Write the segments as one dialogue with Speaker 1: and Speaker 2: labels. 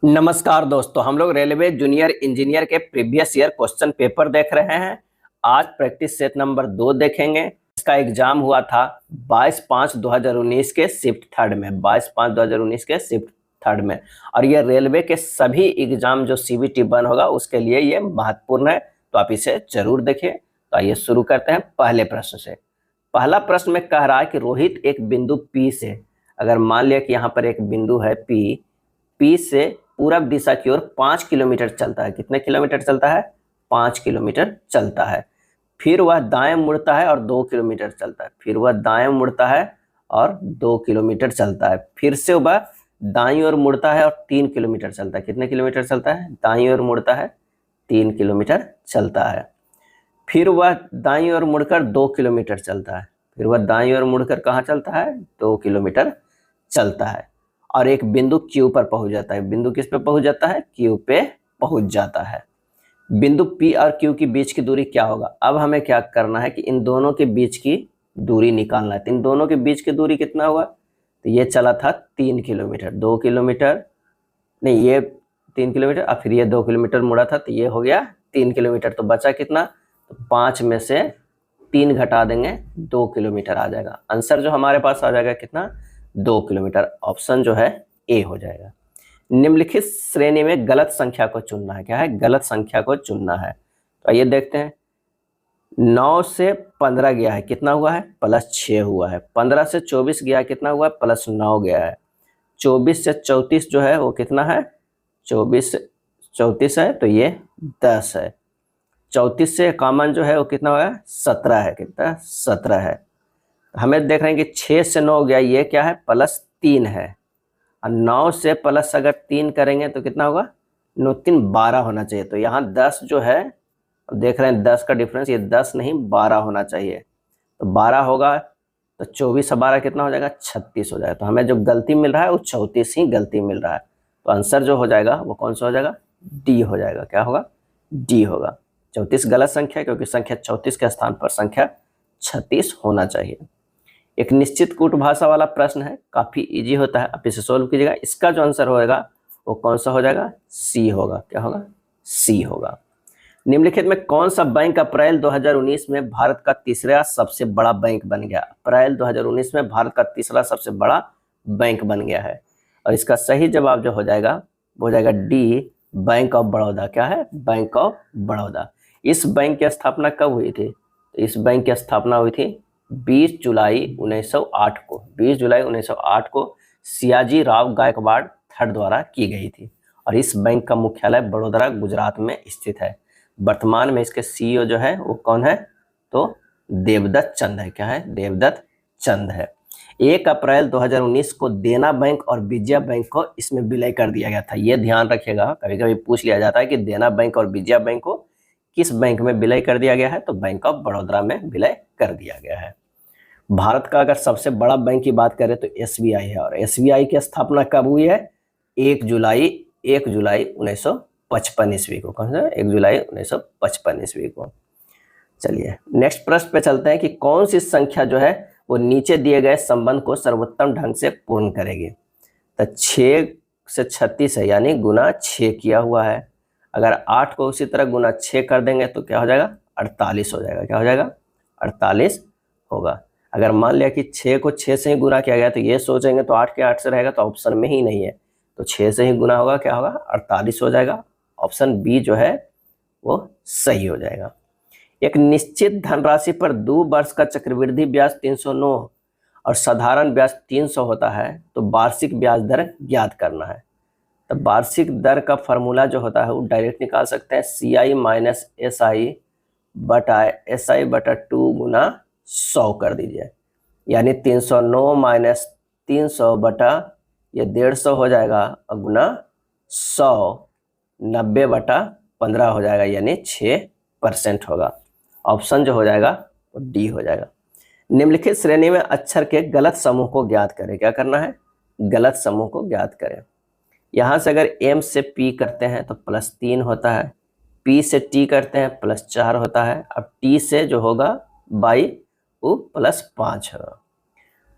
Speaker 1: नमस्कार दोस्तों, हम लोग रेलवे जूनियर इंजीनियर के प्रीवियस ईयर क्वेश्चन पेपर देख रहे हैं। आज प्रैक्टिस सेट नंबर 2 देखेंगे। इसका एग्जाम हुआ था 22/5/2019 के शिफ्ट थर्ड में, 22/5/2019 के शिफ्ट थर्ड में। और ये रेलवे के सभी एग्जाम जो CBT 1 होगा उसके लिए ये महत्वपूर्ण है, तो आप इसे जरूर देखिए। तो आइए शुरू करते हैं पहले प्रश्न से। पहला प्रश्न में कह रहा है कि रोहित एक बिंदु P से, अगर मान लिया कि यहाँ पर एक बिंदु है P से पूरब दिशा की ओर 5 किलोमीटर चलता है। कितने किलोमीटर चलता है? 5 किलोमीटर चलता है। फिर वह दाएं मुड़ता है और 2 किलोमीटर चलता है। फिर वह दाएं मुड़ता है और 2 किलोमीटर चलता है। फिर से वह दाईं ओर मुड़ता है और 3 किलोमीटर चलता है। कितने किलोमीटर चलता है? दाईं ओर मुड़ता है, 3 किलोमीटर चलता है। फिर वह दाईं ओर मुड़कर 2 किलोमीटर चलता है। फिर वह दाईं ओर मुड़कर कहाँ चलता है? 2 किलोमीटर चलता है और एक बिंदु Q पर पहुंच जाता है। बिंदु किस पे पहुंच जाता है? Q पे पहुंच जाता है। बिंदु P और Q के बीच की दूरी क्या होगा? अब हमें क्या करना है कि इन दोनों के बीच की दूरी निकालना है। तो इन दोनों के बीच की दूरी कितना हुआ? तो ये चला था 3 किलोमीटर, 2 किलोमीटर नहीं, ये 3 किलोमीटर और फिर ये 2 किलोमीटर मुड़ा था, तो ये हो गया 3 किलोमीटर। तो बचा कितना? तो 5 में से 3 घटा देंगे, 2 किलोमीटर आ जाएगा। आंसर जो हमारे पास आ जाएगा कितना? 2 किलोमीटर। ऑप्शन जो है ए हो जाएगा। निम्नलिखित श्रेणी में गलत संख्या को चुनना है। क्या है? गलत संख्या को चुनना है। तो आइए देखते हैं। 9 से 15 गया है, कितना हुआ है? +6 हुआ है। 15 से 24 गया है, कितना हुआ है? +9 गया है। 24 से 34 जो है वो कितना है? 24 से 34 है, तो ये 10 है। 34 से कॉमन जो है वो कितना हुआ है? 17 है। कितना? 17 है। हमें देख रहे हैं कि 6 से 9 गया, ये क्या है? +3 है। और 9 से प्लस अगर 3 करेंगे तो कितना होगा? 9 3 12 होना चाहिए। तो यहाँ 10 जो है, देख रहे हैं 10 का डिफरेंस, ये 10 नहीं 12 होना चाहिए। तो 12 होगा, तो 24 और 12 कितना हो जाएगा? 36 हो जाएगा। तो हमें जो गलती मिल रहा है वो 34 ही गलती मिल रहा है। तो आंसर जो हो जाएगा वो कौन सा हो जाएगा? डी हो जाएगा। क्या होगा? डी होगा। 34 गलत संख्या है, क्योंकि संख्या 34 के स्थान पर संख्या 36 होना चाहिए। एक निश्चित कूट भाषा वाला प्रश्न है, काफी इजी होता है, आप इसे सोल्व कीजिएगा। इसका जो आंसर होगा वो कौन सा हो जाएगा? सी होगा। क्या होगा? सी होगा। निम्नलिखित में कौन सा बैंक अप्रैल 2019 में भारत का तीसरा सबसे बड़ा बैंक बन गया? अप्रैल 2019 में भारत का तीसरा सबसे बड़ा बैंक बन गया है। और इसका सही जवाब जो हो जाएगा वो हो जाएगा डी, बैंक ऑफ बड़ौदा। क्या है? Bank of Baroda. इस बैंक की स्थापना कब हुई थी? तो इस बैंक की स्थापना हुई थी 20 जुलाई 1908 को। 20 जुलाई 1908 को सियाजी राव गायकवाड़ थर्ड द्वारा की गई थी। और इस बैंक का मुख्यालय बड़ोदरा, गुजरात में स्थित है। वर्तमान में इसके CEO जो है वो कौन है? तो देवदत्त चंद है। क्या है? देवदत्त चंद है। 1 अप्रैल 2019 को देना बैंक और विजया बैंक को इसमें विलय कर दिया गया था। ये ध्यान रखिएगा, कभी कभी पूछ लिया जाता है कि देना बैंक और विजया बैंक को किस बैंक में विलय कर दिया गया है? तो बैंक ऑफ बड़ौदा में विलय कर दिया गया है। भारत का अगर सबसे बड़ा बैंक की बात करें तो SBI है। और SBI की स्थापना कब हुई है? 1 जुलाई 1955 ईस्वी को। कौन सा? 1 जुलाई 1955 ईस्वी को। चलिए नेक्स्ट प्रश्न पे चलते हैं कि कौन सी संख्या जो है वो नीचे दिए गए संबंध को सर्वोत्तम ढंग से पूर्ण करेगी? तो 6 से 36 है, यानी गुना 6 किया हुआ है। अगर 8 को उसी तरह गुना 6 कर देंगे तो क्या हो जाएगा? 48 हो जाएगा। क्या हो जाएगा? 48 होगा। अगर मान लिया कि 6 को 6 से ही गुना किया गया, तो ये सोचेंगे तो 8 के 8 से रहेगा, तो ऑप्शन में ही नहीं है। तो 6 से ही गुना होगा, क्या होगा? 48 हो जाएगा। ऑप्शन बी जो है वो सही हो जाएगा। एक निश्चित धनराशि पर 2 वर्ष का चक्रवृद्धि ब्याज 309 और साधारण ब्याज 300 होता है, तो वार्षिक ब्याज दर ज्ञात करना है। तो वार्षिक दर का फॉर्मूला जो होता है वो डायरेक्ट निकाल सकते हैं, CI माइनस SI बटा 2 गुना 100 कर दीजिए, यानी 309 माइनस 300 बटा ये 150 हो जाएगा और गुना 100, 90 बटा 15 हो जाएगा, यानी 6% होगा। ऑप्शन जो हो जाएगा वो डी हो जाएगा। निम्नलिखित श्रेणी में अक्षर के गलत समूह को ज्ञात करें। क्या करना है? गलत समूह को ज्ञात करें। यहाँ से अगर M से P करते हैं तो +3 होता है, P से T करते हैं +4 होता है, अब T से जो होगा बाई वो +5 होगा।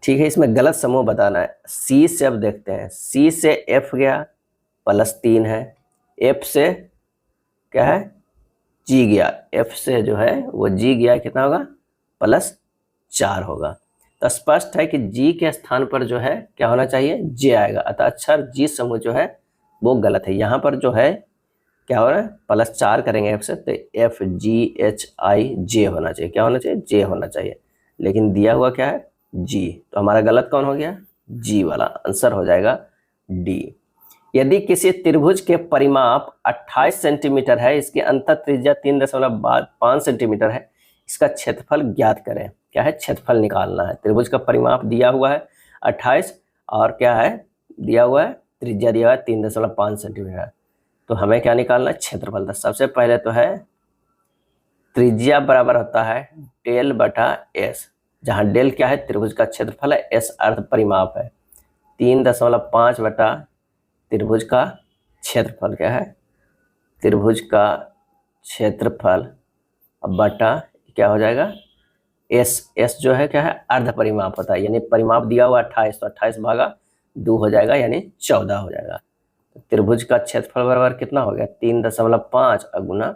Speaker 1: ठीक है, इसमें गलत समूह बताना है। C से अब देखते हैं, C से F गया, +3 है। F से क्या है, G गया, F से जो है वो G गया, कितना होगा, +4 होगा। तो स्पष्ट है कि G के स्थान पर जो है क्या होना चाहिए, J आएगा, अतः अक्षर G समूह जो है वो गलत है। यहाँ पर जो है क्या हो रहा है, +4 करेंगे F से, तो FGHIJ होना चाहिए, क्या होना चाहिए, J होना चाहिए, लेकिन दिया हुआ क्या है, G, तो हमारा गलत कौन हो गया, G वाला, आंसर हो जाएगा D। यदि किसी त्रिभुज के परिमाप 28 सेंटीमीटर है, इसकी अंतर त्रिज्या 3.5 सेंटीमीटर है, इसका क्षेत्रफल ज्ञात करें। क्या है, क्षेत्रफल निकालना है। त्रिभुज का परिमाप दिया हुआ है 28 और क्या है दिया हुआ है, त्रिज्या दिया हुआ है 3.5 सेंटीमीटर, तो हमें क्या निकालना है, क्षेत्रफल। तो सबसे पहले तो है त्रिज्या बराबर होता है डेल बटा एस, जहाँ डेल क्या है, त्रिभुज का क्षेत्रफल है, एस अर्ध परिमाप है, 3.5 बटा त्रिभुज का क्षेत्रफल, क्या है, त्रिभुज का क्षेत्रफल बटा क्या हो जाएगा, एस जो है क्या है, अर्ध परिमाप होता है, यानी परिमाप दिया हुआ 28, तो 28 भागा 2 हो जाएगा, यानी 14 हो जाएगा। तो त्रिभुज का क्षेत्रफल बराबर कितना हो गया, 3.5 गुना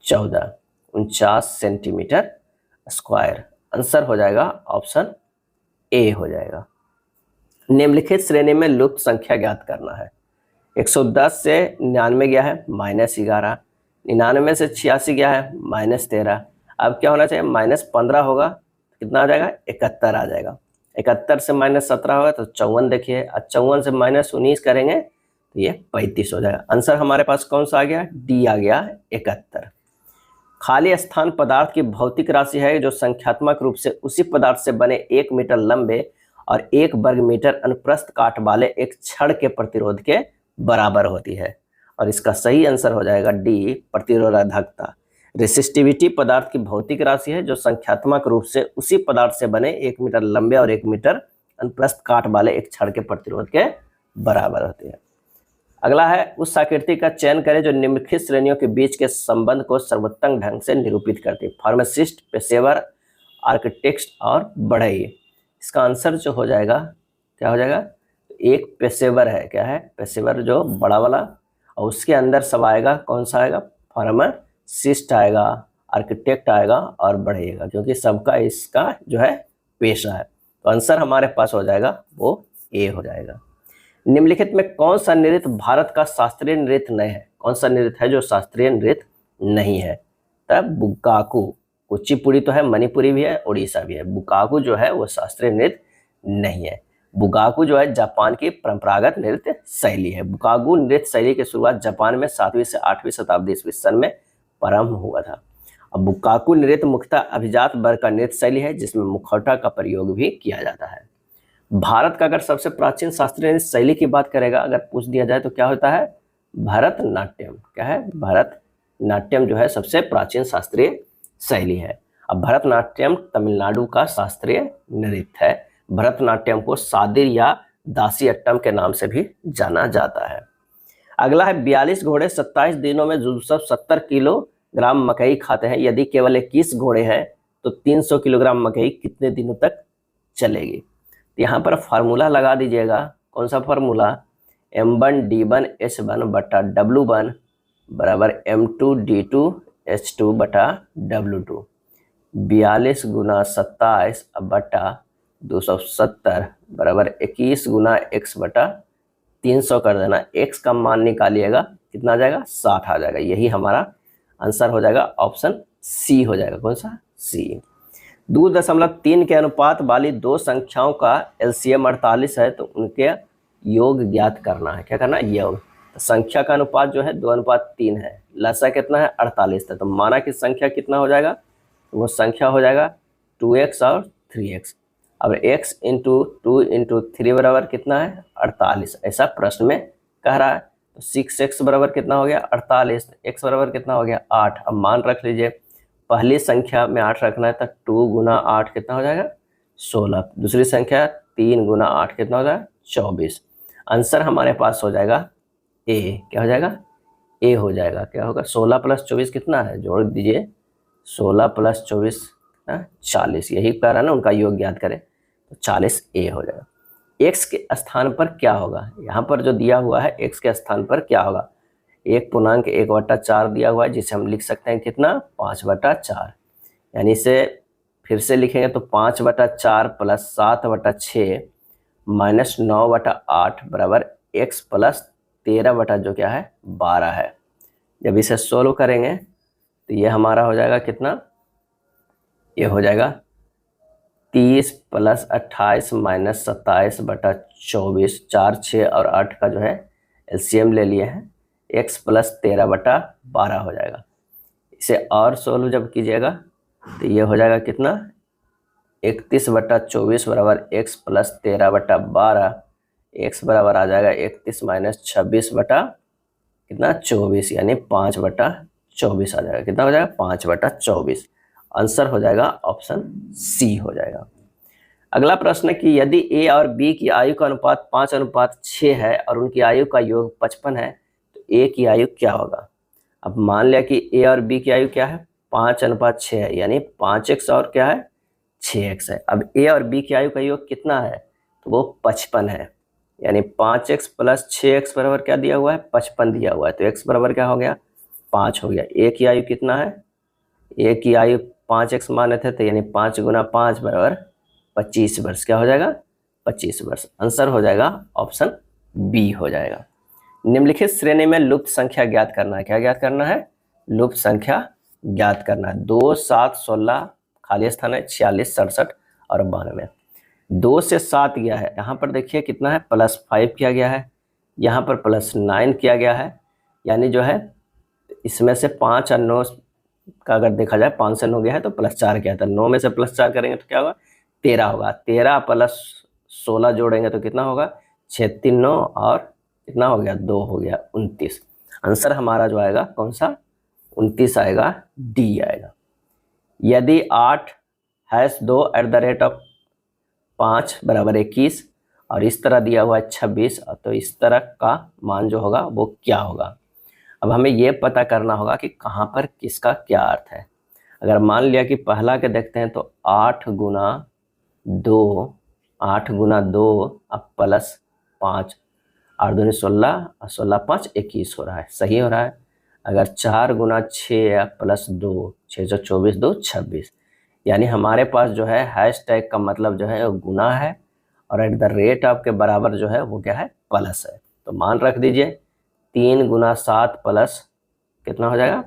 Speaker 1: 14, 49 सेंटीमीटर स्क्वायर। आंसर हो जाएगा ऑप्शन ए हो जाएगा। निम्नलिखित श्रेणी में लुप्त संख्या ज्ञात करना है। 110 से 99 गया है, -11, 99 से 86 गया है, -13, अब क्या होना चाहिए, -15 होगा, कितना आ जाएगा, 71 आ जाएगा। 71 से -17 होगा तो 54, देखिए 54 से -19 करेंगे तो ये 35 हो जाएगा। आंसर हमारे पास कौन सा आ गया, डी आ गया, 71। खाली स्थान पदार्थ की भौतिक राशि है जो संख्यात्मक रूप से उसी पदार्थ से बने 1 मीटर लंबे और 1 वर्ग मीटर अनुप्रस्थ काट वाले एक छड़ के प्रतिरोध के बराबर होती है, और इसका सही आंसर हो जाएगा डी, प्रतिरोधकता। रेसिस्टिविटी पदार्थ की भौतिक राशि है जो संख्यात्मक रूप से उसी पदार्थ से बने 1 मीटर लंबे और 1 मीटर अनुप्रस्थ काट वाले एक छड़ के प्रतिरोध के बराबर होती है। अगला है, उस आकृति का चयन करें जो निम्नलिखित श्रेणियों के बीच के संबंध को सर्वोत्तम ढंग से निरूपित करती है। फार्मासिस्ट, पेशेवर, आर्किटेक्ट और बढ़ई। इसका आंसर जो हो जाएगा क्या हो जाएगा, एक पेशेवर है, क्या है, पेशेवर जो बड़ा वाला, और उसके अंदर सब आएगा, कौन सा आएगा, फार्मासिस्ट आएगा, आर्किटेक्ट आएगा और बढ़ेगा, क्योंकि सबका इसका जो है पेशा है। तो आंसर हमारे पास हो जाएगा वो ए हो जाएगा। निम्नलिखित में कौन सा नृत्य भारत का शास्त्रीय नृत्य नहीं है, कौन सा नृत्य है जो शास्त्रीय नृत्य नहीं है, तब बुकाकू। कुचिपुड़ी तो है, मणिपुरी भी है, उड़ीसा भी है, बुकाकू जो है वो शास्त्रीय नृत्य नहीं है। बुकाकू जो है जापान की परंपरागत नृत्य शैली है। बुकाकू नृत्य शैली की शुरुआत जापान में 7वीं से 8वीं शताब्दी ईस्वी सन में प्रारंभ हुआ था। अब बुकाकू नृत्य मुख्यतः अभिजात वर्ग का नृत्य शैली है जिसमें मुखौटा का प्रयोग भी किया जाता है। भारत का अगर सबसे प्राचीन शास्त्रीय नृत्य शैली की बात करेगा, अगर पूछ दिया जाए तो क्या होता है, भरतनाट्यम। क्या है, भरतनाट्यम जो है सबसे प्राचीन शास्त्रीय शैली है। अब भरतनाट्यम तमिलनाडु का शास्त्रीय नृत्य है। भरतनाट्यम को सादिर या दासी अट्टम के नाम से भी जाना जाता है। अगला है, 42 घोड़े 27 दिनों में 270 किलोग्राम मकई खाते हैं। यदि केवल 21 घोड़े हैं तो 300 किलोग्राम मकई कितने दिनों तक चलेगी। यहाँ पर फार्मूला लगा दीजिएगा, कौन सा फार्मूला, M1 D1 H1 बटा W1 बराबर M2 D2 H2 बटा W2। 42 गुना 27 बटा 270 बराबर 21 गुना x बटा 300 कर देना, x का मान निकालिएगा, कितना आ जाएगा, 60 आ जाएगा। यही हमारा आंसर हो जाएगा, ऑप्शन सी हो जाएगा, कौन सा, सी। 2.3 के अनुपात वाली दो संख्याओं का LCM 48 है तो उनके योग ज्ञात करना है। क्या करना है, योग। तो संख्या का अनुपात जो है 2:3 है, लसा कितना है, 48 है, तो माना कि संख्या कितना हो जाएगा, तो वो संख्या हो जाएगा 2x और 3x। अब x इंटू 2 इंटू 3 बराबर कितना है, 48, ऐसा प्रश्न में कह रहा है। तो 6x बराबर कितना हो गया, 48, x बराबर कितना हो गया, 8। अब मान रख लीजिए, पहली संख्या में 8 रखना है तो 2 गुना 8 कितना हो जाएगा, 16। दूसरी संख्या 3 गुना 8 कितना हो जाएगा, 24। आंसर हमारे पास हो जाएगा ए। क्या हो जाएगा, ए हो जाएगा। क्या होगा, 16 + 24 कितना है, जोड़ दीजिए, 16 + 24 40। यही कह रहा है ना, उनका योग ज्ञात करें, तो 40 ए हो जाएगा। x के स्थान पर क्या होगा, यहाँ पर जो दिया हुआ है x के स्थान पर क्या होगा, 1.1/4 दिया हुआ है, जिसे हम लिख सकते हैं कितना, 5/4। यानी इसे फिर से लिखेंगे तो 5/4 प्लस 7/6 माइनस 9/8 बराबर x प्लस 13 बटा जो क्या है 12 है। जब इसे सोल्व करेंगे तो ये हमारा हो जाएगा कितना, ये हो जाएगा 30 प्लस 28 माइनस 27/24, 4, 6 और 8 का जो है एलसीएम ले लिए हैं, x प्लस 13/12 हो जाएगा। इसे और सोल्व जब कीजिएगा तो ये हो जाएगा कितना, 31/24 बराबर x प्लस 13/12, x बराबर आ जाएगा 31 माइनस 26 बटा कितना 24, यानी 5/24 आ जाएगा। कितना हो जाएगा, 5/24। आंसर हो जाएगा ऑप्शन सी हो जाएगा। अगला प्रश्न है कि यदि ए और बी की आयु का अनुपात 5:6 है और उनकी आयु का योग 55 है तो ए की आयु क्या होगा। अब मान लिया कि ए और बी की आयु क्या है, 5:6 है, यानी 5x और क्या है 6x है। अब ए और बी की आयु का योग कितना है, तो वो 55 है, यानी 5x प्लस 6x बराबर क्या दिया हुआ है, 55 दिया हुआ है, तो x बराबर क्या हो गया 5 हो गया। ए की आयु कितना है, ए की आयु 5x माने थे, तो यानी 5 गुना 5 बराबर 25 वर्ष, क्या हो जाएगा 25 वर्ष। आंसर हो जाएगा ऑप्शन बी हो जाएगा। निम्नलिखित श्रेणी में लुप्त संख्या ज्ञात करना है। क्या ज्ञात करना है, लुप्त संख्या ज्ञात करना है। 2, 7, 16 खाली स्थान है, 46, 67 और 92। 2 से 7 गया है, यहाँ पर देखिए कितना है, +5 किया गया है, यहाँ पर +9 किया गया है, यानी जो है इसमें से 5 और 9 का अगर देखा जाए, 5 से 9 गया है तो +4 किया था, 9 में से +4 करेंगे तो क्या होगा 13 होगा, 13 प्लस 16 जोड़ेंगे तो कितना होगा 6, 3, 9 और कितना हो गया 2 हो गया 29। आंसर हमारा जो आएगा कौन सा 29 आएगा, डी आएगा। यदि 8-2 बराबर 21 और इस तरह दिया हुआ है 26, तो इस तरह का मान जो होगा वो क्या होगा। अब हमें ये पता करना होगा कि कहाँ पर किसका क्या अर्थ है। अगर मान लिया कि पहला के देखते हैं तो 8 गुना 2 अब प्लस 5, 8 दूनी 16 और 16 5 21 हो रहा है, सही हो रहा है। अगर 4 गुना 6 प्लस 2, 6 से 24, 2 26, यानी हमारे पास जो है हैशटैग का मतलब जो है वो गुना है और @ आपके बराबर जो है वो क्या है प्लस है। तो मान रख दीजिए 3 गुना 7 प्लस कितना हो जाएगा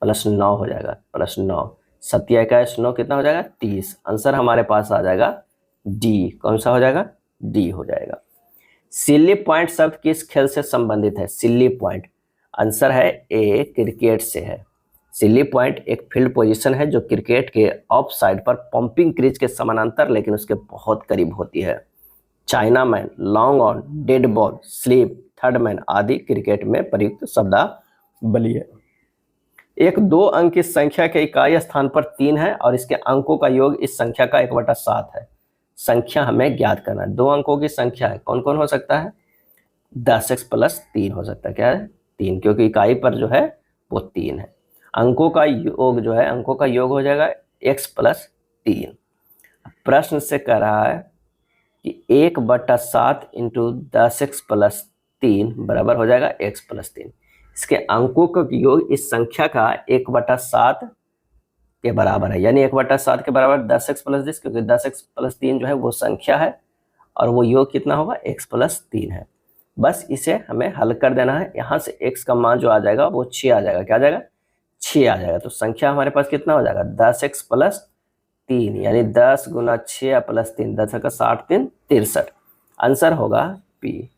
Speaker 1: +9 हो जाएगा, +9, 7 × 9 कितना हो जाएगा 30। आंसर हमारे पास आ जाएगा डी, कौन सा हो जाएगा डी हो जाएगा। सिल्ली पॉइंट शब्द किस खेल से संबंधित है, सिल्ली पॉइंट, आंसर है ए, क्रिकेट से है। सिल्ली पॉइंट एक फील्ड पोजीशन है जो क्रिकेट के ऑफ साइड पर पंपिंग क्रीज के समानांतर लेकिन उसके बहुत करीब होती है। China man, long on, dead ball, sleep, third man आदि क्रिकेट में प्रयुक्त शब्दावली है। एक 2 अंक की संख्या के इकाई स्थान पर 3 है और इसके अंकों का योग इस संख्या का 1/7 है। संख्या हमें ज्ञात करना है। 2 अंकों की संख्या है, कौन कौन हो सकता है, 10x + 3 हो सकता है, क्या है 3, क्योंकि इकाई पर जो है वो 3 है। अंकों का योग जो है, अंकों का योग हो जाएगा x + 3। प्रश्न से कह रहा है कि 1/7 × 10x + 3 बराबर हो जाएगा x + 3। इसके अंकों का योग इस संख्या का 1/7 के बराबर है, यानी 1/7 के बराबर 10x + 10, क्योंकि 10x + 3 जो है वो संख्या है और वो योग कितना होगा x + 3 है। बस इसे हमें हल कर देना है। यहाँ से x का मान जो आ जाएगा वो 6 आ जाएगा, क्या आ जाएगा 6 आ जाएगा। तो संख्या हमारे पास कितना हो जाएगा 10x + 3, यानी 10 गुना 6 + 3, 10 × 60, 3 63। आंसर होगा पी।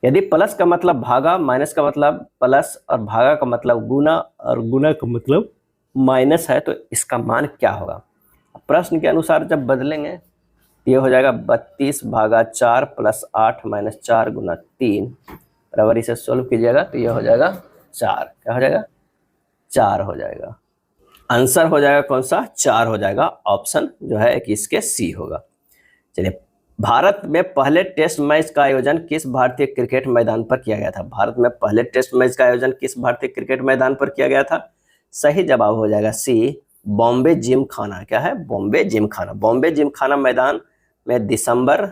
Speaker 1: यदि प्लस का मतलब भागा, माइनस का मतलब प्लस और भागा का मतलब गुना और गुना का मतलब माइनस है तो इसका मान क्या होगा। प्रश्न के अनुसार जब बदलेंगे ये हो जाएगा 32/4 + 8 - 4 × 3 बराबर, इसे सोल्व कीजिएगा तो ये हो जाएगा 4, क्या हो जाएगा 4 हो जाएगा। आंसर हो जाएगा कौन सा 4 हो जाएगा, ऑप्शन जो है कि इसके सी होगा। चलिए, भारत में पहले टेस्ट मैच का आयोजन किस भारतीय क्रिकेट मैदान पर किया गया था। भारत में पहले टेस्ट मैच का आयोजन किस भारतीय क्रिकेट मैदान पर किया गया था। सही जवाब हो जाएगा सी, बॉम्बे जिम खाना। क्या है बॉम्बे जिम खाना। बॉम्बे जिम खाना मैदान में दिसंबर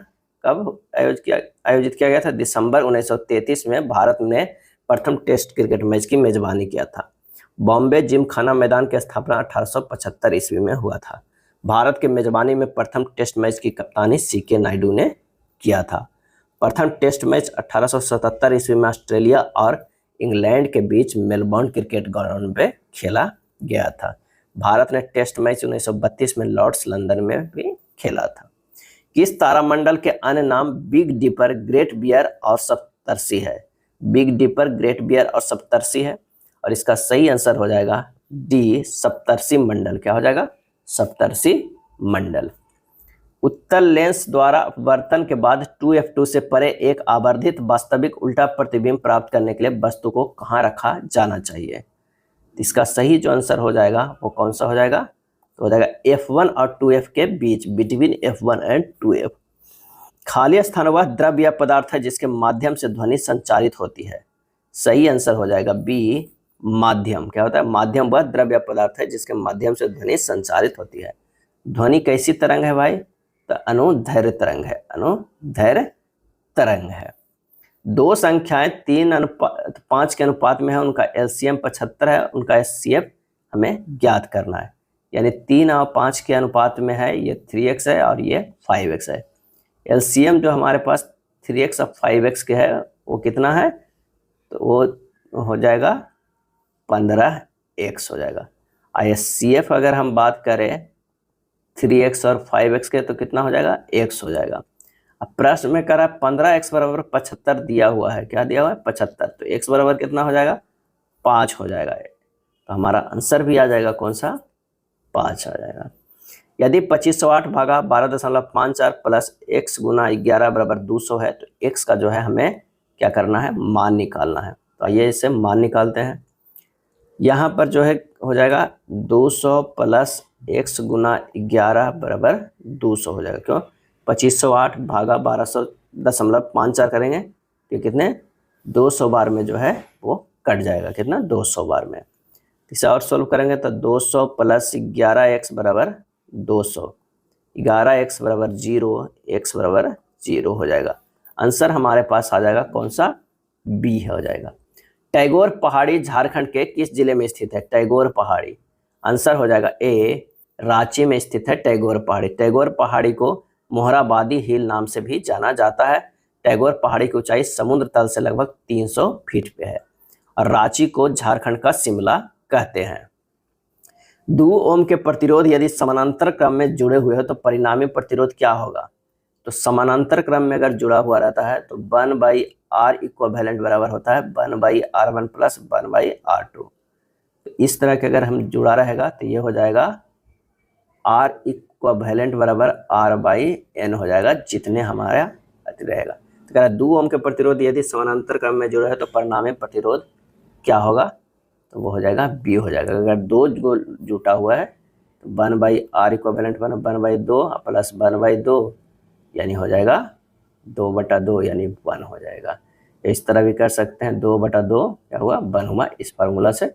Speaker 1: कब आयोजित किया गया था? दिसंबर 1933 में भारत ने प्रथम टेस्ट क्रिकेट मैच की मेजबानी किया था। बॉम्बे जिमखाना मैदान की स्थापना 1875 ईस्वी में हुआ था। भारत के मेजबानी में प्रथम टेस्ट मैच की कप्तानी सीके नायडू ने किया था। प्रथम टेस्ट मैच 1877 ईस्वी में ऑस्ट्रेलिया और इंग्लैंड के बीच मेलबर्न क्रिकेट ग्राउंड पे खेला गया था। भारत ने टेस्ट मैच 1932 में लॉर्ड्स लंदन में भी खेला था। किस तारामंडल के अन्य नाम बिग डिपर, ग्रेट बियर और सप्तर्षि है? बिग डिपर, ग्रेट बियर और सप्तर्षि है, और इसका सही आंसर हो जाएगा डी, सप्तर्षि मंडल। क्या हो जाएगा? सप्तर्षि मंडल। उत्तल लेंस द्वारा अपवर्तन के बाद 2f2 से परे एक आवर्धित वास्तविक उल्टा प्रतिबिंब प्राप्त करने के लिए वस्तु को कहाँ रखा जाना चाहिए? इसका सही जो आंसर हो जाएगा वो कौन सा हो जाएगा? तो हो जाएगा f1 और 2f के बीच, बिटवीन f1 एंड 2f। खाली स्थान वह द्रव्य या पदार्थ है जिसके माध्यम से ध्वनि संचारित होती है। सही आंसर हो जाएगा बी, माध्यम। क्या होता है? माध्यम वह द्रव्य या पदार्थ है जिसके माध्यम से ध्वनि संचारित होती है। ध्वनि कैसी तरंग है भाई? तो अनुदैर्घ्य तरंग है, अनुदैर्घ्य तरंग है। दो संख्याएं 3:5 के अनुपात में है, उनका एलसीएम 75 है, उनका एचसीएफ हमें ज्ञात करना है। यानी 3 और 5 के अनुपात में है, ये 3x है और ये 5x है। एलसीएम जो हमारे पास 3x और 5x के है वो कितना है? तो वो हो जाएगा 15x हो जाएगा। एचसीएफ अगर हम बात करें 3x और 5x के तो कितना हो जाएगा? x हो जाएगा। अब प्रश्न में करा 15x बराबर 75 दिया हुआ है। क्या दिया हुआ है? 75। तो x बराबर कितना हो जाएगा? 5 हो जाएगा। तो हमारा आंसर भी आ जाएगा कौन सा? 5 आ जाएगा। यदि 2508 भागा 12.54 प्लस x गुना 11 बराबर 200 है तो x का जो है हमें क्या करना है? मान निकालना है। तो आइए इसे मान निकालते हैं। यहाँ पर जो है हो जाएगा 200 प्लस x गुना 11 बराबर 200 हो जाएगा। क्यों? 2508 भागा 1200.54 करेंगे कि कितने? 200 बार में जो है वो कट जाएगा। कितना? 200 बार में। इसे और सोल्व करेंगे तो 200 प्लस 11x बराबर 200, 11x बराबर 0, x बराबर 0 हो जाएगा। आंसर हमारे पास आ जाएगा कौन सा? बी हो जाएगा। टैगोर पहाड़ी झारखंड के किस जिले में स्थित है? टैगोर पहाड़ी। आंसर हो जाएगा ए, रांची में स्थित है टैगोर पहाड़ी। टैगोर पहाड़ी को मोहराबादी हिल नाम से भी जाना जाता है। टैगोर पहाड़ी की ऊंचाई समुद्र तल से लगभग 300 फीट पे है और रांची को झारखंड का शिमला कहते हैं। 2 ओम के प्रतिरोध यदि समानांतर क्रम में जुड़े हुए हो तो परिणामी प्रतिरोध क्या होगा? तो समानांतर क्रम में अगर जुड़ा हुआ रहता है तो 1/r इक्विवेलेंट बराबर होता है 1/r1 प्लस 1/r2। तो इस तरह के अगर हम जुड़ा रहेगा तो ये हो जाएगा r इक्विवेलेंट बराबर r/n हो जाएगा, जितने हमारा रहेगा। तो कह रहा है 2 ओम के प्रतिरोध यदि समानांतर क्रम में जुड़ा है तो परिणामी प्रतिरोध क्या होगा? तो वो हो जाएगा बी हो जाएगा। अगर 2 जुटा हुआ है तो 1/r इक्विवेलेंट 1/2 प्लस 1/2 यानी हो जाएगा 2/2 यानी 1 हो जाएगा। इस तरह भी कर सकते हैं। 2/2 क्या हुआ? 1 हुआ इस फार्मूला से,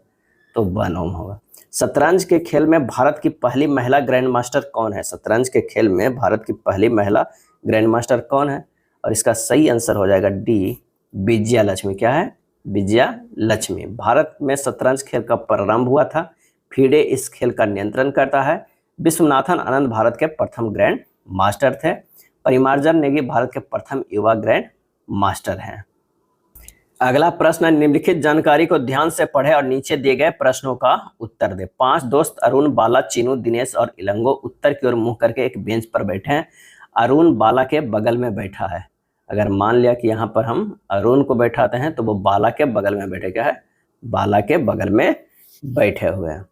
Speaker 1: तो 1 ओम होगा। शतरंज के खेल में भारत की पहली महिला ग्रैंड मास्टर कौन है? शतरंज के खेल में भारत की पहली महिला ग्रैंड मास्टर कौन है? और इसका सही आंसर हो जाएगा डी, विजया लक्ष्मी। क्या है? विजया लक्ष्मी। भारत में शतरंज खेल का प्रारंभ हुआ था। फीडे इस खेल का नियंत्रण करता है। विश्वनाथन आनंद भारत के प्रथम ग्रैंड मास्टर थे। परिमार्जन नेगी भारत के प्रथम युवा ग्रैंड मास्टर हैं। अगला प्रश्न है, निम्नलिखित जानकारी को ध्यान से पढ़े और नीचे दिए गए प्रश्नों का उत्तर दे। 5 दोस्त अरुण, बाला, चीनू, दिनेश और इलंगो उत्तर की ओर मुंह करके एक बेंच पर बैठे हैं। अरुण बाला के बगल में बैठा है। अगर मान लिया कि यहाँ पर हम अरुण को बैठाते हैं तो वो बाला के बगल में बैठे। क्या है? बाला के बगल में बैठे हुए हैं।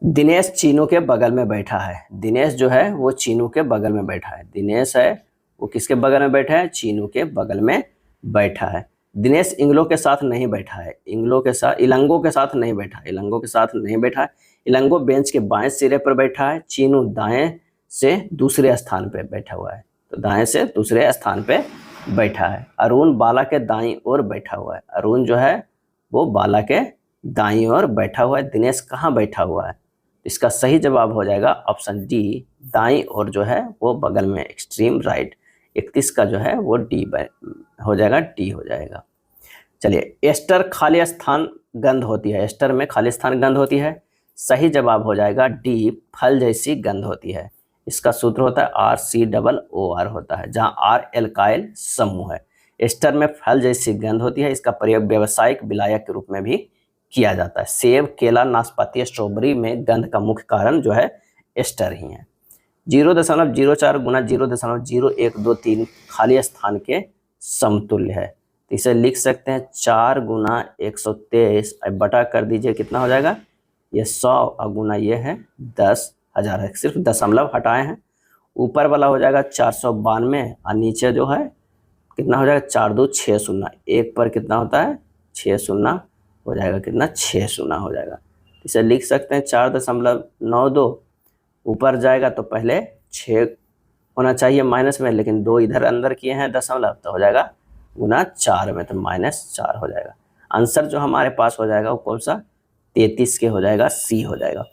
Speaker 1: दिनेश चीनू के बगल में बैठा है। दिनेश जो है वो चीनू के बगल में बैठा है। दिनेश है वो किसके बगल में बैठा है? चीनू के बगल में बैठा है। दिनेश इंग्लो के साथ नहीं बैठा है। इलंगो के साथ नहीं बैठा है। इलंगो के साथ नहीं बैठा है। इलंगो बेंच के बाएं सिरे पर बैठा है। चीनू दाएं से दूसरे स्थान पर बैठा हुआ है। तो दाएं से दूसरे स्थान पे बैठा है। अरुण बाला के दाईं ओर बैठा हुआ है। अरुण जो है वो बाला के दाईं ओर बैठा हुआ है। दिनेश कहाँ बैठा हुआ है? इसका सही जवाब हो जाएगा ऑप्शन डी, दाईं ओर जो है वो बगल में, एक्सट्रीम राइट। 31 का जो है वो डी हो जाएगा, डी हो जाएगा। चलिए, एस्टर खाली स्थान गंध होती है, एस्टर में खाली स्थान गंध होती है। सही जवाब हो जाएगा डी, फल जैसी गंध होती है। इसका सूत्र होता है RCOOR होता है, जहां R एल्काइल समूह है। एस्टर में फल जैसी गंध होती है। इसका प्रयोग व्यावसायिक विलायक के रूप में भी किया जाता है। सेब, केला, नाशपाती, स्ट्रॉबेरी में गंध का मुख्य कारण जो है एस्टर ही है। 0.04 गुना 0.0123 खाली स्थान के समतुल्य है। तो इसे लिख सकते हैं 4 गुना 123, अब बटा कर दीजिए, कितना हो जाएगा, ये 100 और गुना ये है 10,000 है, सिर्फ दशमलव हटाए हैं। ऊपर वाला हो जाएगा 492 और नीचे जो है कितना हो जाएगा, 4 2 6 शून्य, एक पर कितना होता है 6 शून्य हो जाएगा, कितना 6 शून्य हो जाएगा। इसे लिख सकते हैं 4.92, ऊपर जाएगा तो पहले 6 होना चाहिए माइनस में, लेकिन 2 इधर अंदर किए हैं दशमलव, तो हो जाएगा गुना 4 में, तो -4 हो जाएगा। आंसर जो हमारे पास हो जाएगा वो कौन सा, 33 के हो जाएगा, सी हो जाएगा।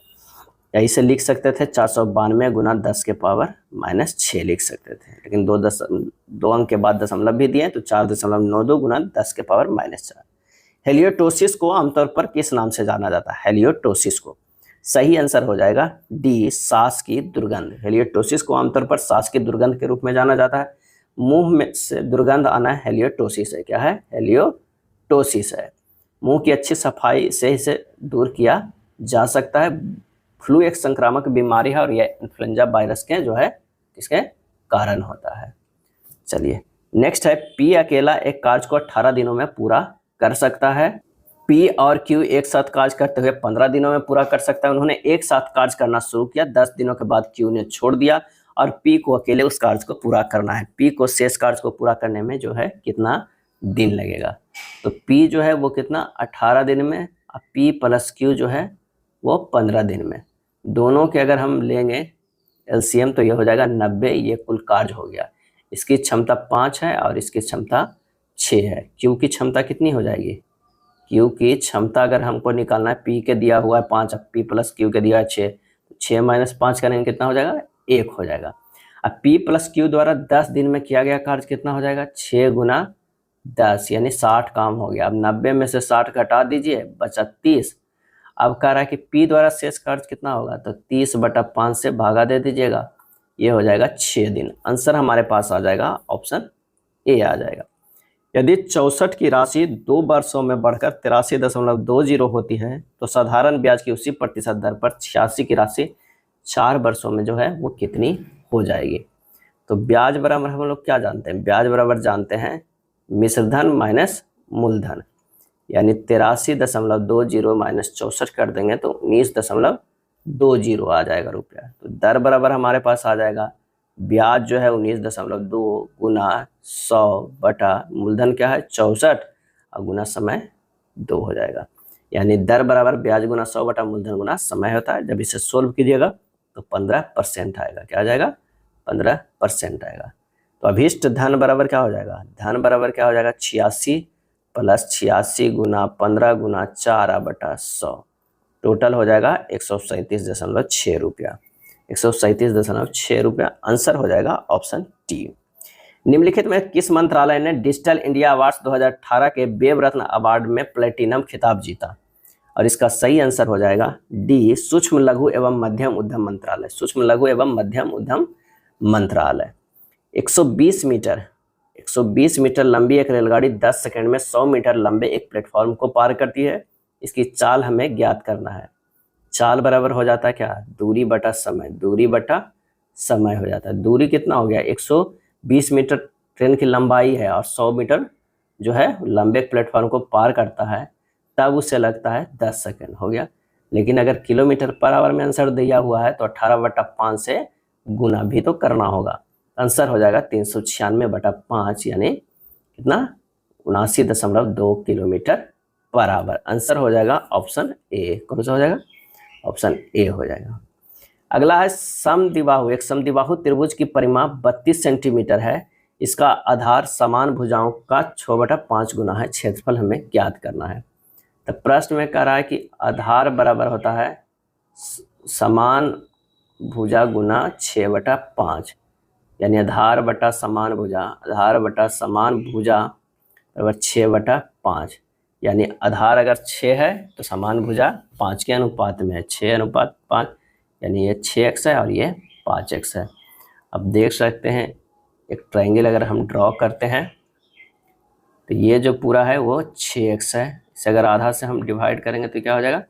Speaker 1: या इसे लिख सकते थे 492 गुना 10 के पावर -6 लिख सकते थे, लेकिन 2 अंक के बाद दशमलव भी दिए, तो 4.92 गुना 10 के पावर -4। हेलियोटोसिस को आमतौर पर किस नाम से जाना जाता है, हेलियोटोसिस को? सही आंसर हो जाएगा डी, सांस की दुर्गंध। हेलियोटोसिस को आमतौर पर सांस की दुर्गंध के रूप में जाना जाता है। मुंह में से दुर्गंध आना हेलियोटोसिस है। क्या है, हेलियोटोसिस है। मुंह की अच्छी सफाई से इसे दूर किया जा सकता है। फ्लू एक संक्रामक बीमारी है और यह इन्फ्लुएंजा वायरस के जो है इसके कारण होता है। चलिए, नेक्स्ट है, पी अकेला एक कार्य को 18 दिनों में पूरा कर सकता है। पी और क्यू एक साथ कार्य करते हुए 15 दिनों में पूरा कर सकता है। उन्होंने एक साथ कार्य करना शुरू किया, 10 दिनों के बाद क्यू ने छोड़ दिया और पी को अकेले उस कार्य को पूरा करना है। पी को शेष कार्य को पूरा करने में जो है कितना दिन लगेगा, तो पी जो है वो कितना 18 दिन में, और पी प्लस क्यू जो है वो 15 दिन में। दोनों के अगर हम लेंगे एलसीएम तो ये हो जाएगा 90, ये कुल कार्य हो गया। इसकी क्षमता 5 है और इसकी क्षमता 6 है। क्यू की क्षमता कितनी हो जाएगी, क्यू की क्षमता अगर हमको निकालना है, पी के दिया हुआ है 5, अब पी प्लस क्यू के दिया है 6, तो 6 - 5 करेंगे कितना हो जाएगा, 1 हो जाएगा। अब पी प्लस क्यू द्वारा 10 दिन में किया गया कार्य कितना हो जाएगा, 6 गुना 10 यानी 60 काम हो गया। अब 90 में से 60 घटा दीजिए, बचा 30। अब कह रहा है कि पी द्वारा शेष कार्य कितना होगा, तो 30/5 से भागा दे दीजिएगा, ये हो जाएगा 6 दिन। आंसर हमारे पास आ जाएगा ऑप्शन ए आ जाएगा। यदि 64 की राशि 2 वर्षों में बढ़कर 83.20 होती है तो साधारण ब्याज की उसी प्रतिशत दर पर 86 की राशि 4 वर्षों में जो है वो कितनी हो जाएगी। तो ब्याज बराबर हम लोग क्या जानते हैं, ब्याज बराबर जानते हैं मिश्रधन माइनस मूलधन, यानी 83.20 माइनस 64 कर देंगे तो 19.20 आ जाएगा रुपया। तो दर बराबर हमारे पास आ जाएगा ब्याज जो है 19.2 गुना 100 बटा मूलधन क्या है 64 और गुना समय 2 हो जाएगा, यानी दर बराबर ब्याज गुना 100 बटा मूलधन गुना समय होता है। जब इसे सोल्व कीजिएगा तो 15% आएगा, क्या आ जाएगा 15% आएगा। तो अभीष्ट धन बराबर क्या हो जाएगा, धन बराबर क्या हो जाएगा 86 प्लस 86 गुना 15 गुना 4 बटा 100, टोटल हो जाएगा 137.6 रुपया, 137.6 रुपया। आंसर हो जाएगा ऑप्शन टी। निम्नलिखित में किस मंत्रालय ने डिजिटल इंडिया अवार्ड्स 2018 के वेब रत्न अवार्ड में प्लेटिनम खिताब जीता, और इसका सही आंसर हो जाएगा डी, सूक्ष्म लघु एवं मध्यम उद्यम मंत्रालय, सूक्ष्म लघु एवं मध्यम उद्यम मंत्रालय। 120 मीटर लंबी एक रेलगाड़ी 10 सेकंड में 100 मीटर लंबे एक प्लेटफॉर्म को पार करती है। इसकी चाल हमें ज्ञात करना है। चाल बराबर हो जाता है क्या, दूरी बटा समय, दूरी बटा समय हो जाता है। दूरी कितना हो गया 120 मीटर ट्रेन की लंबाई है और 100 मीटर जो है लंबे प्लेटफॉर्म को पार करता है, तब उसे लगता है 10 सेकंड हो गया। लेकिन अगर किलोमीटर पर आवर में आंसर दिया हुआ है तो 18/5 से गुना भी तो करना होगा। आंसर हो जाएगा 396/5 यानी कितना 79.2 किलोमीटर पर आवर। आंसर हो जाएगा ऑप्शन ए। कौन सा हो जाएगा, ऑप्शन ए हो जाएगा। अगला है समद्विबाहु। एक समद्विबाहु त्रिभुज की परिमाप 32 सेंटीमीटर है। इसका आधार समान भुजाओं का 6/5 गुना है। क्षेत्रफल हमें ज्ञात करना है। तो प्रश्न में कह रहा है कि आधार बराबर होता है समान भुजा गुना 6/5। यानी आधार बटा समान भुजा, आधार बटा समान भुजा बराबर 6/5। यानी आधार अगर 6 है तो समान भुजा 5 के अनुपात में है, 6:5, यानी ये 6x है और ये 5x है। अब देख सकते हैं एक ट्रायंगल अगर हम ड्रॉ करते हैं तो ये जो पूरा है वो 6x है, इसे अगर आधा से हम डिवाइड करेंगे तो क्या हो जाएगा,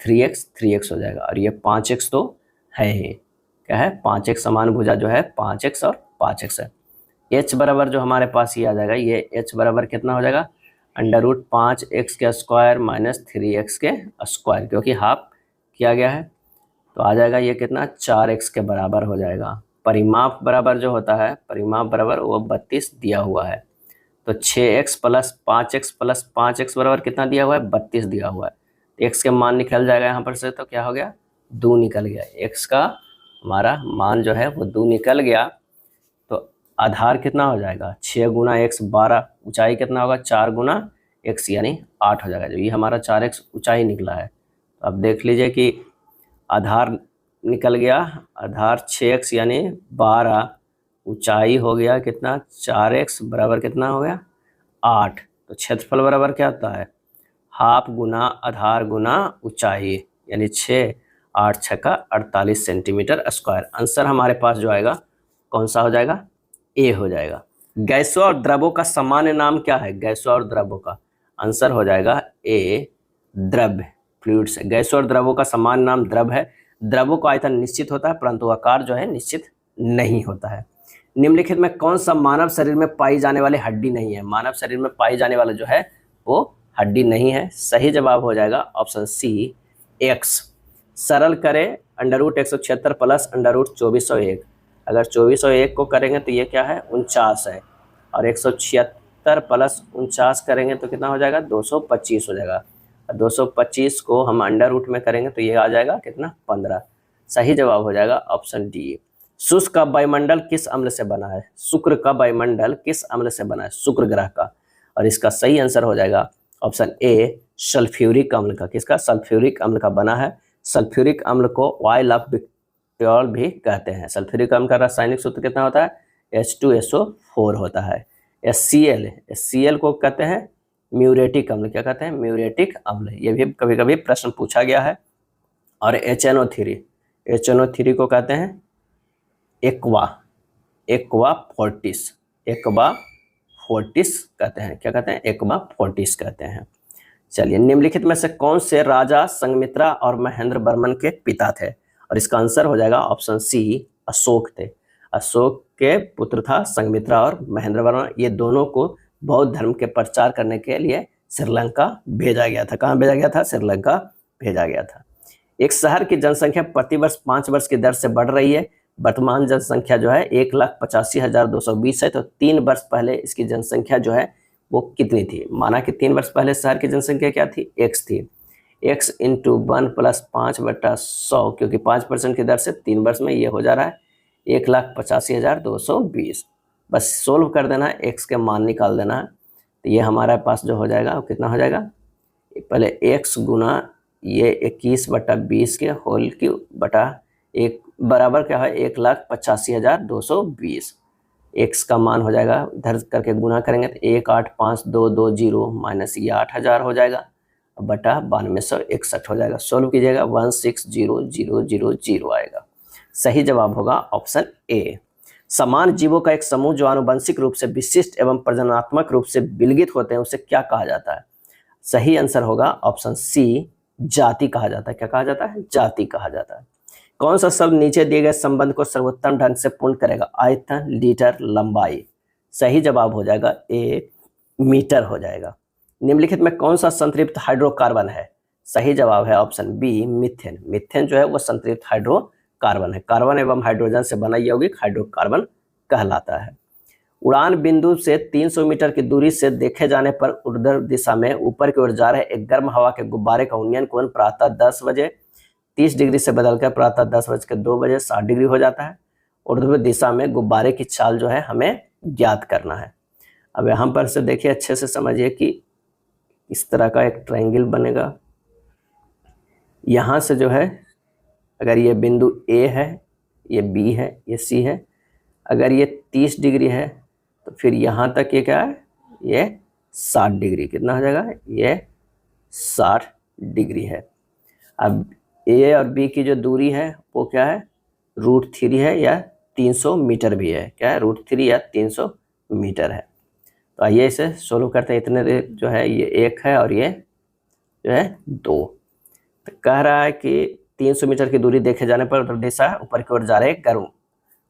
Speaker 1: 3x हो जाएगा। और ये 5x तो है ही, क्या है, 5x समान भुजा जो है 5x और 5x है। h बराबर जो हमारे पास ये आ जाएगा, ये h बराबर कितना हो जाएगा, √5x के स्क्वायर माइनस 3x के स्क्वायर, क्योंकि हाफ किया गया है तो आ जाएगा ये कितना, 4x के बराबर हो जाएगा। परिमाप बराबर जो होता है, परिमाप बराबर वो 32 दिया हुआ है, तो 6x प्लस 5x बराबर कितना दिया हुआ है, 32 दिया हुआ है। x के मान निकल जाएगा यहाँ पर से, तो क्या हो गया, 2 निकल गया। x का हमारा मान जो है वो 2 निकल गया, तो आधार कितना हो जाएगा, 6 गुना x 12, ऊंचाई कितना होगा, 4 गुना x यानी 8 हो जाएगा। जो ये हमारा 4x ऊंचाई निकला है, तो अब देख लीजिए कि आधार निकल गया, आधार 6x यानी 12, ऊंचाई हो गया कितना, 4x बराबर कितना हो गया, 8। तो क्षेत्रफल बराबर क्या होता है, हाफ गुना आधार गुना ऊंचाई, यानी 6, 8 6 का 48 सेंटीमीटर स्क्वायर। आंसर हमारे पास जो आएगा कौन सा हो जाएगा, ए हो जाएगा। गैसों और द्रवों का सामान्य नाम क्या है, गैसों और द्रवों का आंसर हो जाएगा ए, द्रव्य, फ्लूइड्स। गैसों और द्रवों का सामान्य नाम द्रव है। द्रवों का आयतन निश्चित होता है परंतु आकार जो है निश्चित नहीं होता है। निम्नलिखित में कौन सा मानव शरीर में पाई जाने वाली हड्डी नहीं है, मानव शरीर में पाई जाने वाला जो है वो हड्डी नहीं है। सही जवाब हो जाएगा ऑप्शन सी, एक्स। सरल करें √176 प्लस √2401। अगर 2401 को करेंगे तो ये क्या है, 49 है, और 176 प्लस 49 करेंगे तो कितना हो जाएगा, 225 हो जाएगा। 225 को हम अंडर रूट में करेंगे तो ये आ जाएगा कितना, 15। सही जवाब हो जाएगा ऑप्शन डी। शुक्र का वायुमंडल किस अम्ल से बना है, शुक्र का वायुमंडल किस अम्ल से बना है, शुक्र ग्रह का, और इसका सही आंसर हो जाएगा ऑप्शन ए, सल्फ्यूरिक अम्ल का। किसका, सल्फ्यूरिक अम्ल का बना है। सल्फ्यूरिक अम्ल को ऑयल ऑफ विट्रियोल भी कहते हैं। सल्फ्यूरिक अम्ल का रासायनिक सूत्र कितना होता है, H2SO4 होता है। HCl को कहते हैं म्यूरेटिक अम्ल, क्या कहते हैं, म्यूरेटिक अम्ल, ये भी कभी कभी प्रश्न पूछा गया है। और HNO3 को कहते हैं एक्वा फोर्टिस कहते हैं, क्या कहते हैं, एक्वा फोर्टिस कहते हैं। चलिए, निम्नलिखित में से कौन से राजा संघमित्रा और महेंद्र वर्मन के पिता थे, और इसका आंसर हो जाएगा ऑप्शन सी, अशोक थे। अशोक के पुत्र था संघमित्रा और महेंद्र वर्मन। ये दोनों को बौद्ध धर्म के प्रचार करने के लिए श्रीलंका भेजा गया था। कहाँ भेजा गया था, श्रीलंका भेजा गया था। एक शहर की जनसंख्या प्रतिवर्ष 5 वर्ष की दर से बढ़ रही है। वर्तमान जनसंख्या जो है 1,85,220 है, तो 3 वर्ष पहले इसकी जनसंख्या जो है वो कितनी थी। माना कि 3 वर्ष पहले शहर की जनसंख्या क्या थी, x थी। x इंटू 1 + 5/100, क्योंकि 5% की दर से 3 वर्ष में ये हो जा रहा है 1,85,220। बस सोल्व कर देना है, x के मान निकाल देना है, तो ये हमारे पास जो हो जाएगा वो कितना हो जाएगा, पहले x गुना ये 21/20 के होल क्यूब बटा 1 बराबर क्या है, 1,85,220। x का मान हो जाएगा, इधर करके गुना करेंगे तो 1,85220 माइनस ये 8,000 हो जाएगा, बटा 9261 हो जाएगा। सोल्व कीजिएगा, 160000 आएगा। सही जवाब होगा ऑप्शन ए। समान जीवों का एक समूह जो आनुवंशिक रूप से विशिष्ट एवं प्रजननात्मक रूप से विलगित होते हैं उसे क्या कहा जाता है। सही आंसर होगा ऑप्शन सी, जाति कहा जाता है। क्या कहा जाता है, जाति कहा जाता है। कौन सा शब्द नीचे दिए गए संबंध को सर्वोत्तम ढंग से पूर्ण करेगा, आयतन, लीटर, लंबाई। सही जवाब हो जाएगा ए, मीटर हो जाएगा। निम्नलिखित में कौन सा संतृप्त हाइड्रोकार्बन है। सही जवाब है ऑप्शन बी, मीथेन। मीथेन जो है वो संतृप्त हाइड्रोकार्बन है। कार्बन एवं हाइड्रोजन से बना यौगिक हाइड्रोकार्बन कहलाता है। उड़ान बिंदु से 300 मीटर की दूरी से देखे जाने पर ऊर्ध्व दिशा में ऊपर की ओर जा रहे एक गर्म हवा के गुब्बारे का उन्नयन कोण प्रातः 10 बजे 30 डिग्री से बदलकर प्रातः 10:02 60 डिग्री हो जाता है। ऊर्ध्व दिशा में गुब्बारे की चाल जो है हमें ज्ञात करना है। अब यहाँ पर से देखिए, अच्छे से समझिए कि इस तरह का एक ट्रायंगल बनेगा। यहाँ से जो है, अगर ये बिंदु ए है, ये बी है, ये सी है, अगर ये 30 डिग्री है तो फिर यहाँ तक ये क्या है, ये 60 डिग्री। कितना हो जाएगा, ये 60 डिग्री है। अब ए और बी की जो दूरी है वो क्या है, √3 है या 300 मीटर भी है। क्या है, √3 या 300 मीटर है। तो आइए इसे सोल्व करते हैं। इतने जो है ये 1 है और ये जो है 2। तो कह रहा है कि 300 मीटर की दूरी देखे जाने पर दिशा ऊपर की ओर जा रहे गर्म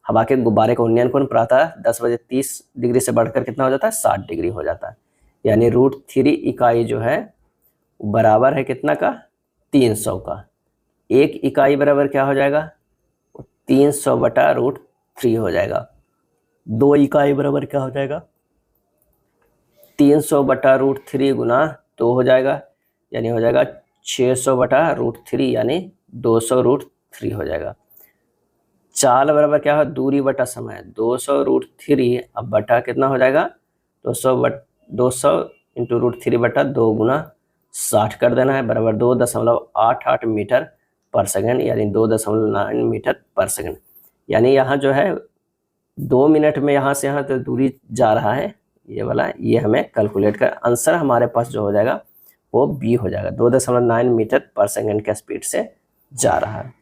Speaker 1: हवा के गुब्बारे का उन्नयन कोण प्रातः 10 बजे 30 डिग्री से बढ़कर कितना हो जाता है, 60 डिग्री हो जाता है। यानी √3 इकाई जो है बराबर है कितना का, 300 का। 1 इकाई बराबर क्या हो जाएगा, 300/√3 हो जाएगा। 2 इकाई बराबर क्या हो जाएगा, 300/√3 गुना 2 हो जाएगा, यानी हो जाएगा 600/√3 यानी 200√3 हो जाएगा। चाल बराबर क्या है, दूरी बटा समय, 200√3 अब बटा कितना हो जाएगा, 200 इंटू √3/2 गुना 60 कर देना है, बराबर 2.88 मीटर पर सेकंड, यानी 2.9 मीटर पर सेकंड। यानी यहाँ जो है 2 मिनट में यहाँ से यहाँ तो दूरी जा रहा है ये वाला, ये हमें कैलकुलेट कर आंसर हमारे पास जो हो जाएगा वो बी हो जाएगा। 2.9 मीटर पर सेकंड के स्पीड से जा रहा है।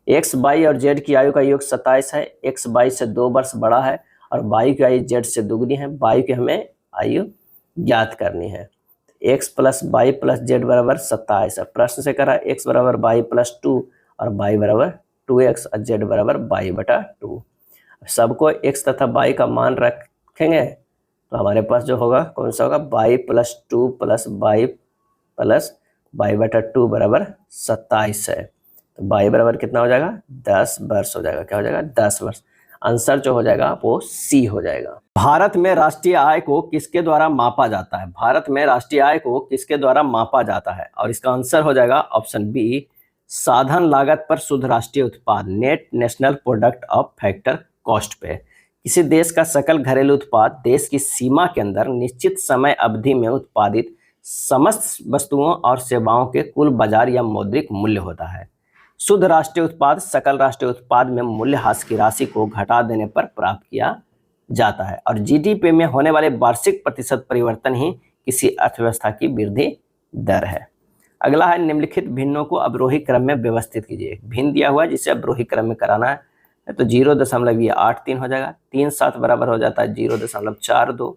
Speaker 1: एक्स वाई और जेड की आयु का योग 27 है। एक्स वाई से 2 वर्ष बड़ा है और वाई की आयु जेड से दुगनी है। वाई की हमें आयु ज्ञात करनी है। X plus y plus z बराबर 27 है। प्रश्न से करा एक्स बराबर वाई प्लस 2 और वाई बराबर 2x और जेड बराबर y/2। सबको एक्स तथा वाई का मान रखेंगे तो हमारे पास जो होगा कौन सा होगा, y plus 2 plus y plus y/2 बराबर 27 है। तो y बराबर कितना हो जाएगा, 10 वर्ष हो जाएगा। क्या हो जाएगा, 10 वर्ष। आंसर जो हो जाएगा वो सी हो जाएगा। भारत में राष्ट्रीय आय को किसके द्वारा मापा जाता है, भारत में राष्ट्रीय आय को किसके द्वारा मापा जाता है, और इसका आंसर हो जाएगा ऑप्शन बी, साधन लागत पर शुद्ध राष्ट्रीय उत्पाद, net national product of factor cost पे। किसी देश का सकल घरेलू उत्पाद देश की सीमा के अंदर निश्चित समय अवधि में उत्पादित समस्त वस्तुओं और सेवाओं के कुल बाजार या मौद्रिक मूल्य होता है। शुद्ध राष्ट्रीय उत्पाद सकल राष्ट्रीय उत्पाद में मूल्यह्रास की राशि को घटा देने पर प्राप्त किया जाता है, और जीडीपी में होने वाले वार्षिक प्रतिशत परिवर्तन ही किसी अर्थव्यवस्था की वृद्धि दर है। अगला है, निम्नलिखित भिन्नों को अवरोही क्रम में व्यवस्थित कीजिए। भिन्न दिया हुआ है जिसे अवरोही क्रम में कराना है तो 0.83 हो जाएगा। 3/7 बराबर हो जाता है 0.42।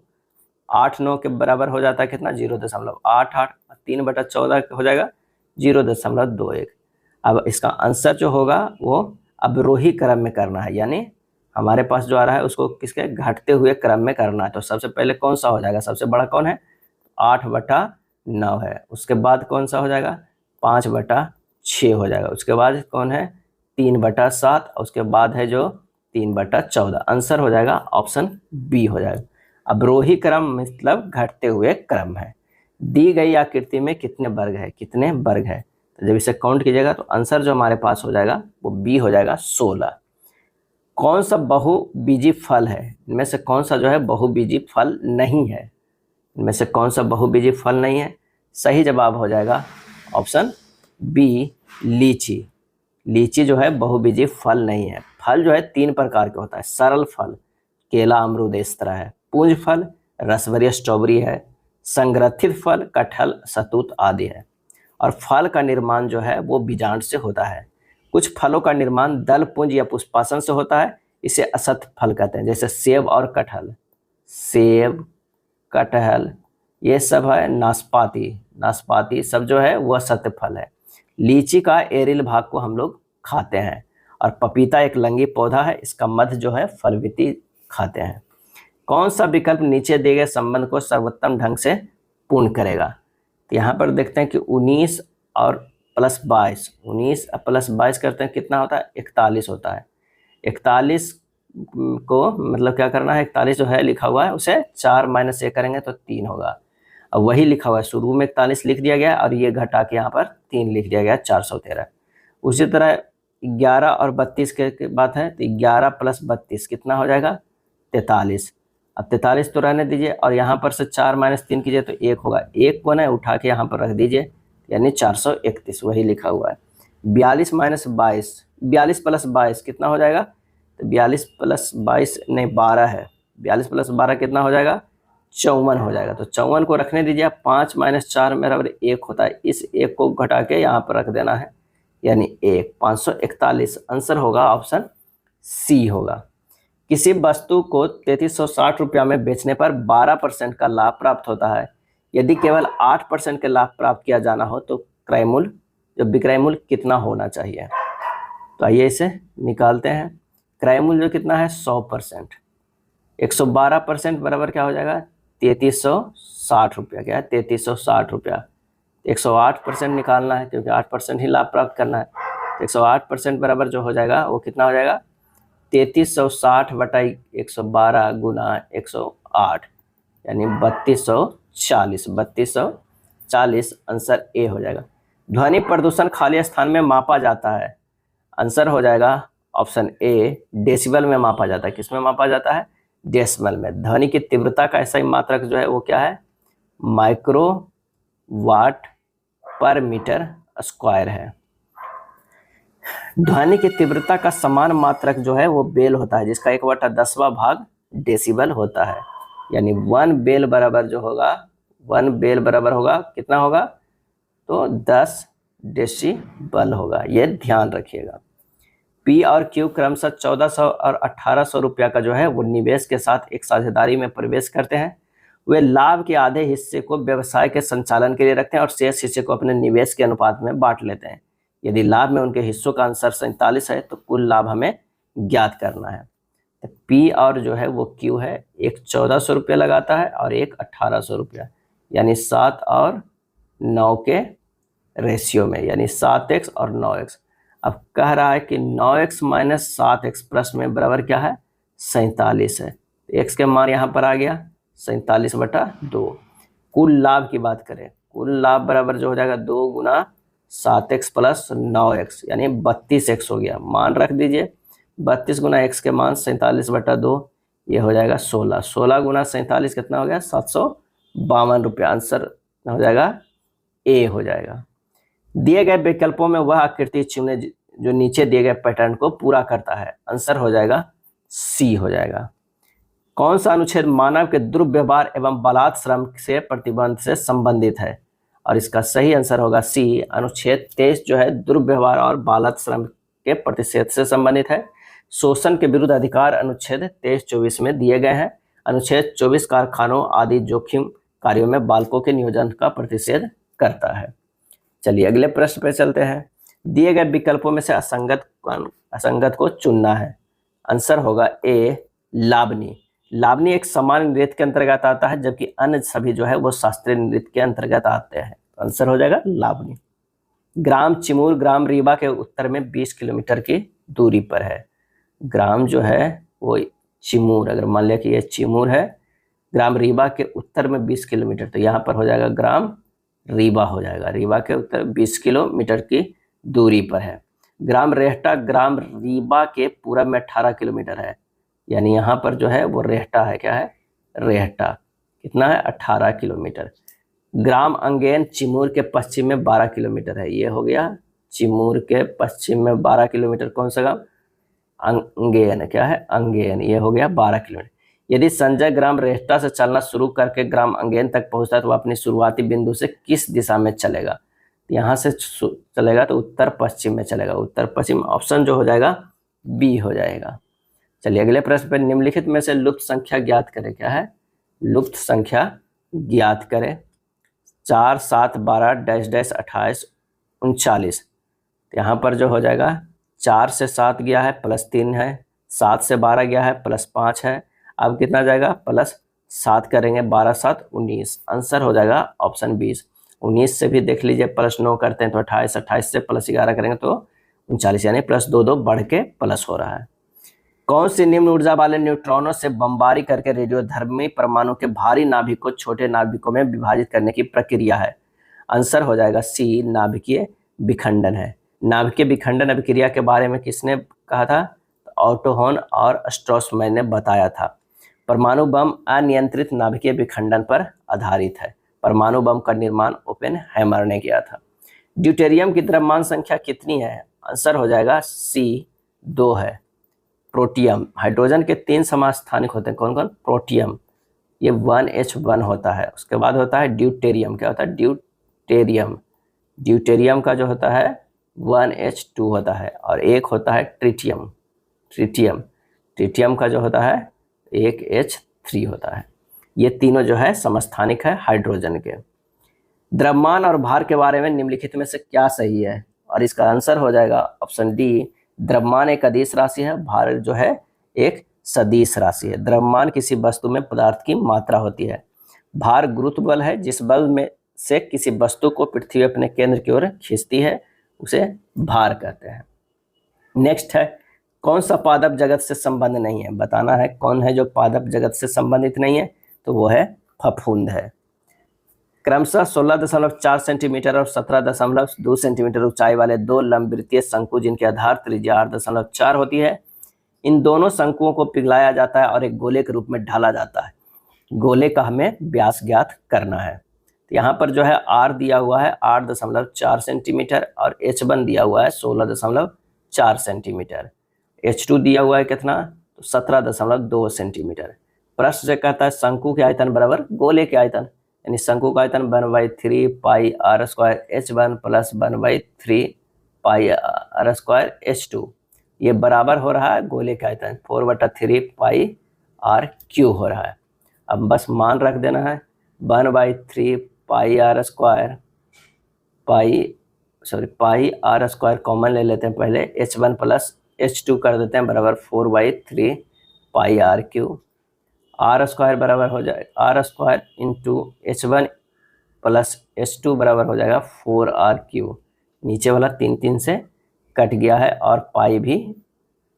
Speaker 1: 8/9 के बराबर हो जाता है कितना, 0.88। 3/14 हो जाएगा 0.21। अब इसका आंसर जो होगा वो अवरोही क्रम में करना है, यानी हमारे पास जो आ रहा है उसको किसके घटते हुए क्रम में करना है। तो सबसे पहले कौन सा हो जाएगा, सबसे बड़ा कौन है, 8/9 है। उसके बाद कौन सा हो जाएगा, 5/6 हो जाएगा। उसके बाद कौन है, 3/7। उसके बाद है जो 3/14। आंसर हो जाएगा ऑप्शन बी हो जाएगा। अवरोही क्रम मतलब घटते हुए क्रम है। दी गई आकृति में कितने वर्ग है, कितने वर्ग है, तो जब इसे काउंट कीजिएगा तो आंसर जो हमारे पास हो जाएगा वो बी हो जाएगा, 16। कौन सा बहुबीजी फल है, इनमें से कौन सा जो है बहुबीजी फल नहीं है, इनमें से कौन सा बहुबीजी फल नहीं है। सही जवाब हो जाएगा ऑप्शन बी, लीची। लीची जो है बहुबीजी फल नहीं है। फल जो है 3 प्रकार के होता है, सरल फल केला अमरूद इस तरह है, पुंज फल रसभरी स्ट्रॉबेरी है, संग्रथित फल कटहल शहतूत आदि है, और फल का निर्माण जो है वो बीजांड से होता है। कुछ फलों का निर्माण दल पुंज या पुष्पासन से होता है, इसे असत फल कहते हैं, जैसे सेब और कटहल। सेब कटहल ये सब है, नाशपाती सब जो है वह सत्य फल है। लीची का एरिल भाग को हम लोग खाते हैं, और पपीता एक लंगी पौधा है, इसका मध्य जो है फलविती खाते हैं। कौन सा विकल्प नीचे दिए गए संबंध को सर्वोत्तम ढंग से पूर्ण करेगा, तो यहाँ पर देखते हैं कि 19 और प्लस 22, 19 प्लस 22 करते हैं कितना होता है, 41 होता है। 41 को मतलब क्या करना है, 41 जो है लिखा हुआ है उसे 4 - 1 करेंगे तो 3 होगा। अब वही लिखा हुआ है, शुरू में 41 लिख दिया गया और ये घटा के यहाँ पर 3 लिख दिया गया, 413। उसी तरह 11 और 32 के बात है तो 11 प्लस 32 कितना हो जाएगा, 43। अब 43 तो रहने दीजिए और यहाँ पर से 4 - 3 कीजिए तो 1 होगा। 1 को ना उठा के यहाँ पर रख दीजिए, यानी 431 वही लिखा हुआ है। 42 - 22, 42 प्लस 22 कितना हो जाएगा, तो 42 प्लस 22 नहीं 12 है, 42 प्लस 12 कितना हो जाएगा, 54 हो जाएगा। तो 54 को रखने दीजिए, 5 माइनस 4 बराबर 1 होता है, इस 1 को घटा के यहाँ पर रख देना है, यानी 1, 541। आंसर होगा ऑप्शन सी होगा। किसी वस्तु को 3360 रुपया में बेचने पर 12% का लाभ प्राप्त होता है। यदि केवल 8% के लाभ प्राप्त किया जाना हो तो क्रय मूल्य, जो विक्रय मूल्य कितना होना चाहिए। तो आइए इसे निकालते हैं। क्रय मूल्य जो कितना है 100%, 112% बराबर क्या हो जाएगा 3360 रुपया। क्या है 3360 रुपया। 108% निकालना है क्योंकि 8% ही लाभ प्राप्त करना है। तो 108% बराबर जो हो जाएगा वो कितना हो जाएगा 3360 बटा 112 गुना 108 यानी 3240। 3240 आंसर ए हो जाएगा। ध्वनि प्रदूषण खाली स्थान में मापा जाता है। आंसर हो जाएगा ऑप्शन ए, डेसिबल में मापा जाता है। किस में मापा जाता है, डेसिबल में। ध्वनि की तीव्रता का ऐसा ही मात्रक जो है वो क्या है, माइक्रो वाट पर मीटर स्क्वायर है। ध्वनि की तीव्रता का समान मात्रक जो है वो बेल होता है, जिसका 1/10वां भाग डेसिबल होता है। यानी 1 बेल बराबर जो होगा, 1 बेल बराबर होगा कितना होगा, तो 10 डेसिबल होगा। ये ध्यान रखिएगा। पी और क्यू क्रमशः 1400 और 1800 रुपया का जो है वो निवेश के साथ एक साझेदारी में प्रवेश करते हैं। वे लाभ के आधे हिस्से को व्यवसाय के संचालन के लिए रखते हैं और शेष हिस्से को अपने निवेश के अनुपात में बांट लेते हैं। यदि लाभ में उनके हिस्सों का अंतर 47 है तो कुल लाभ हमें ज्ञात करना है। तो पी और जो है वो क्यू है, एक 1400 रुपया लगाता है और एक 1800 रुपया, यानी 7 और 9 के रेशियो में, यानी 7x और 9x। अब कह रहा है कि 9x माइनस 7x प्लस में बराबर क्या है 47 है। तो x के मान यहाँ पर आ गया 47/2। कुल लाभ की बात करें, कुल लाभ बराबर जो हो जाएगा 2 गुना 7x प्लस 9x यानी 32x हो गया। मान रख दीजिए, 32 गुना x के मान 47/2, ये हो जाएगा 16। 16 गुना 47 कितना हो गया 752 रुपया। आंसर हो जाएगा ए हो जाएगा। दिए गए विकल्पों में वह आकृति चुने जो नीचे दिए गए पैटर्न को पूरा करता है। आंसर हो जाएगा सी हो जाएगा। कौन सा अनुच्छेद मानव के दुर्व्यवहार एवं बलात् श्रम से प्रतिबंध से संबंधित है, और इसका सही आंसर होगा सी, अनुच्छेद 23 जो है दुर्व्यवहार और बालक श्रम के प्रतिषेध से संबंधित है। शोषण के विरुद्ध अधिकार अनुच्छेद 23-24 में दिए गए हैं। अनुच्छेद 24 कारखानों आदि जोखिम कार्यों में बालकों के नियोजन का प्रतिषेध करता है। चलिए अगले प्रश्न पे चलते हैं। दिए गए विकल्पों में से असंगत को चुनना है। आंसर होगा ए, लावनी। लावनी एक सामान्य नृत्य के अंतर्गत आता है, जबकि अन्य सभी जो है वो शास्त्रीय नृत्य के अंतर्गत आते हैं। आंसर हो जाएगा लावनी। ग्राम चिमूर ग्राम रीवा के उत्तर में 20 किलोमीटर की दूरी पर है। ग्राम जो है वो चिमूर, अगर मान लिया कि ये चिमूर है, ग्राम रीवा के उत्तर में 20 किलोमीटर, तो यहाँ पर हो जाएगा ग्राम रीवा हो जाएगा। रीवा के उत्तर 20 किलोमीटर की दूरी पर है। ग्राम रेहटा ग्राम रीवा के पूरब में 18 किलोमीटर है, यानी यहाँ पर जो है वो रेहटा है। क्या है रेहटा, कितना है 18 किलोमीटर। ग्राम अंगेन चिमूर के पश्चिम में 12 किलोमीटर है। ये हो गया चिमूर के पश्चिम में 12 किलोमीटर। कौन सा गाँव, अंगेन। क्या है अंगेन, ये हो गया 12 किलोमीटर। यदि संजय ग्राम रेहटा से चलना शुरू करके ग्राम अंगेन तक पहुंचता है तो वह अपनी शुरुआती बिंदु से किस दिशा में चलेगा। यहाँ से चलेगा तो उत्तर पश्चिम में चलेगा। उत्तर पश्चिम ऑप्शन जो हो जाएगा बी हो जाएगा। चलिए अगले प्रश्न पर, निम्नलिखित में से लुप्त संख्या ज्ञात करें। क्या है लुप्त संख्या ज्ञात करें। 4, 7, 12, डैश डैश 28, 39। यहाँ पर जो हो जाएगा 4 से 7 गया है +3 है, 7 से 12 गया है +5 है। अब कितना जाएगा +7 करेंगे, 12, 7, 19। आंसर हो जाएगा ऑप्शन 20। 19 से भी देख लीजिए +9 करते हैं तो 28, 28 से +11 करेंगे तो 39, यानी +2 बढ़ के प्लस हो रहा है। कौन सी निम्न ऊर्जा वाले न्यूट्रॉनों से बमबारी करके रेडियोधर्मी परमाणु के भारी नाभिक को छोटे नाभिकों में विभाजित करने की प्रक्रिया है। आंसर हो जाएगा सी, नाभिकीय विखंडन है। नाभिकीय विखंडन अभिक्रिया के बारे में किसने कहा था, ऑटो हॉर्न और स्ट्रॉसमैन ने बताया था। परमाणु बम अनियंत्रित नाभिकीय विखंडन पर आधारित है। परमाणु बम का निर्माण ओपेनहाइमर ने किया था। ड्यूटेरियम की द्रव्यमान संख्या कितनी है। आंसर हो जाएगा सी, 2 है। प्रोटियम। हाइड्रोजन के 3 समस्थानिक होते हैं, कौन कौन? प्रोटियम, ये 1H1 होता है। उसके बाद होता है ड्यूटेरियम। क्या होता है? ड्यूटेरियम। ड्यूटेरियम का जो होता है 1H2 होता है। और एक होता है ट्रिटियम। ट्रिटियम, ट्रिटियम का जो होता है 1H3 होता है। ये तीनों जो है समस्थानिक है हाइड्रोजन के। द्रव्यमान और भार के बारे में निम्नलिखित में से क्या सही है? और इसका आंसर हो जाएगा ऑप्शन डी। द्रव्यमान एक अदिश राशि है, भार जो है एक सदिश राशि है। द्रव्यमान किसी वस्तु में पदार्थ की मात्रा होती है। भार गुरुत्व बल है, जिस बल में से किसी वस्तु को पृथ्वी अपने केंद्र की ओर खींचती है, उसे भार कहते हैं। नेक्स्ट है, कौन सा पादप जगत से संबंध नहीं है? बताना है कौन है जो पादप जगत से संबंधित नहीं है, तो वो है फफूंद है। क्रमशः 16.4 सेंटीमीटर और 17.2 सेंटीमीटर ऊंचाई वाले दो लंबवृत्तीय शंकु जिनकी आधार त्रिज्या 8.4 होती है, इन दोनों शंकुओं को पिघलाया जाता है और एक गोले के रूप में ढाला जाता है। गोले का हमें व्यास ज्ञात करना है। तो यहाँ पर जो है R दिया हुआ है 8.4 सेंटीमीटर और H1 दिया हुआ है 16.4 सेंटीमीटर। H2 दिया हुआ है कितना? तो 17.2 सेंटीमीटर। प्रश्न से कहता है शंकु के आयतन बराबर गोले के आयतन, यानी शंकु का आयतन 1/3 पाई r² H1 प्लस 1/3 पाई r² H2, ये बराबर हो रहा है गोले का आयतन 4/3 पाई r³ हो रहा है। अब बस मान रख देना है 1/3 पाई r² पाई r² कॉमन ले लेते हैं पहले, H1 प्लस H2 कर देते हैं बराबर 4/3 पाई r³ r² बराबर हो जाए r² into H1 plus H2 बराबर हो जाएगा 4r³। नीचे वाला 3 से कट गया है और पाई भी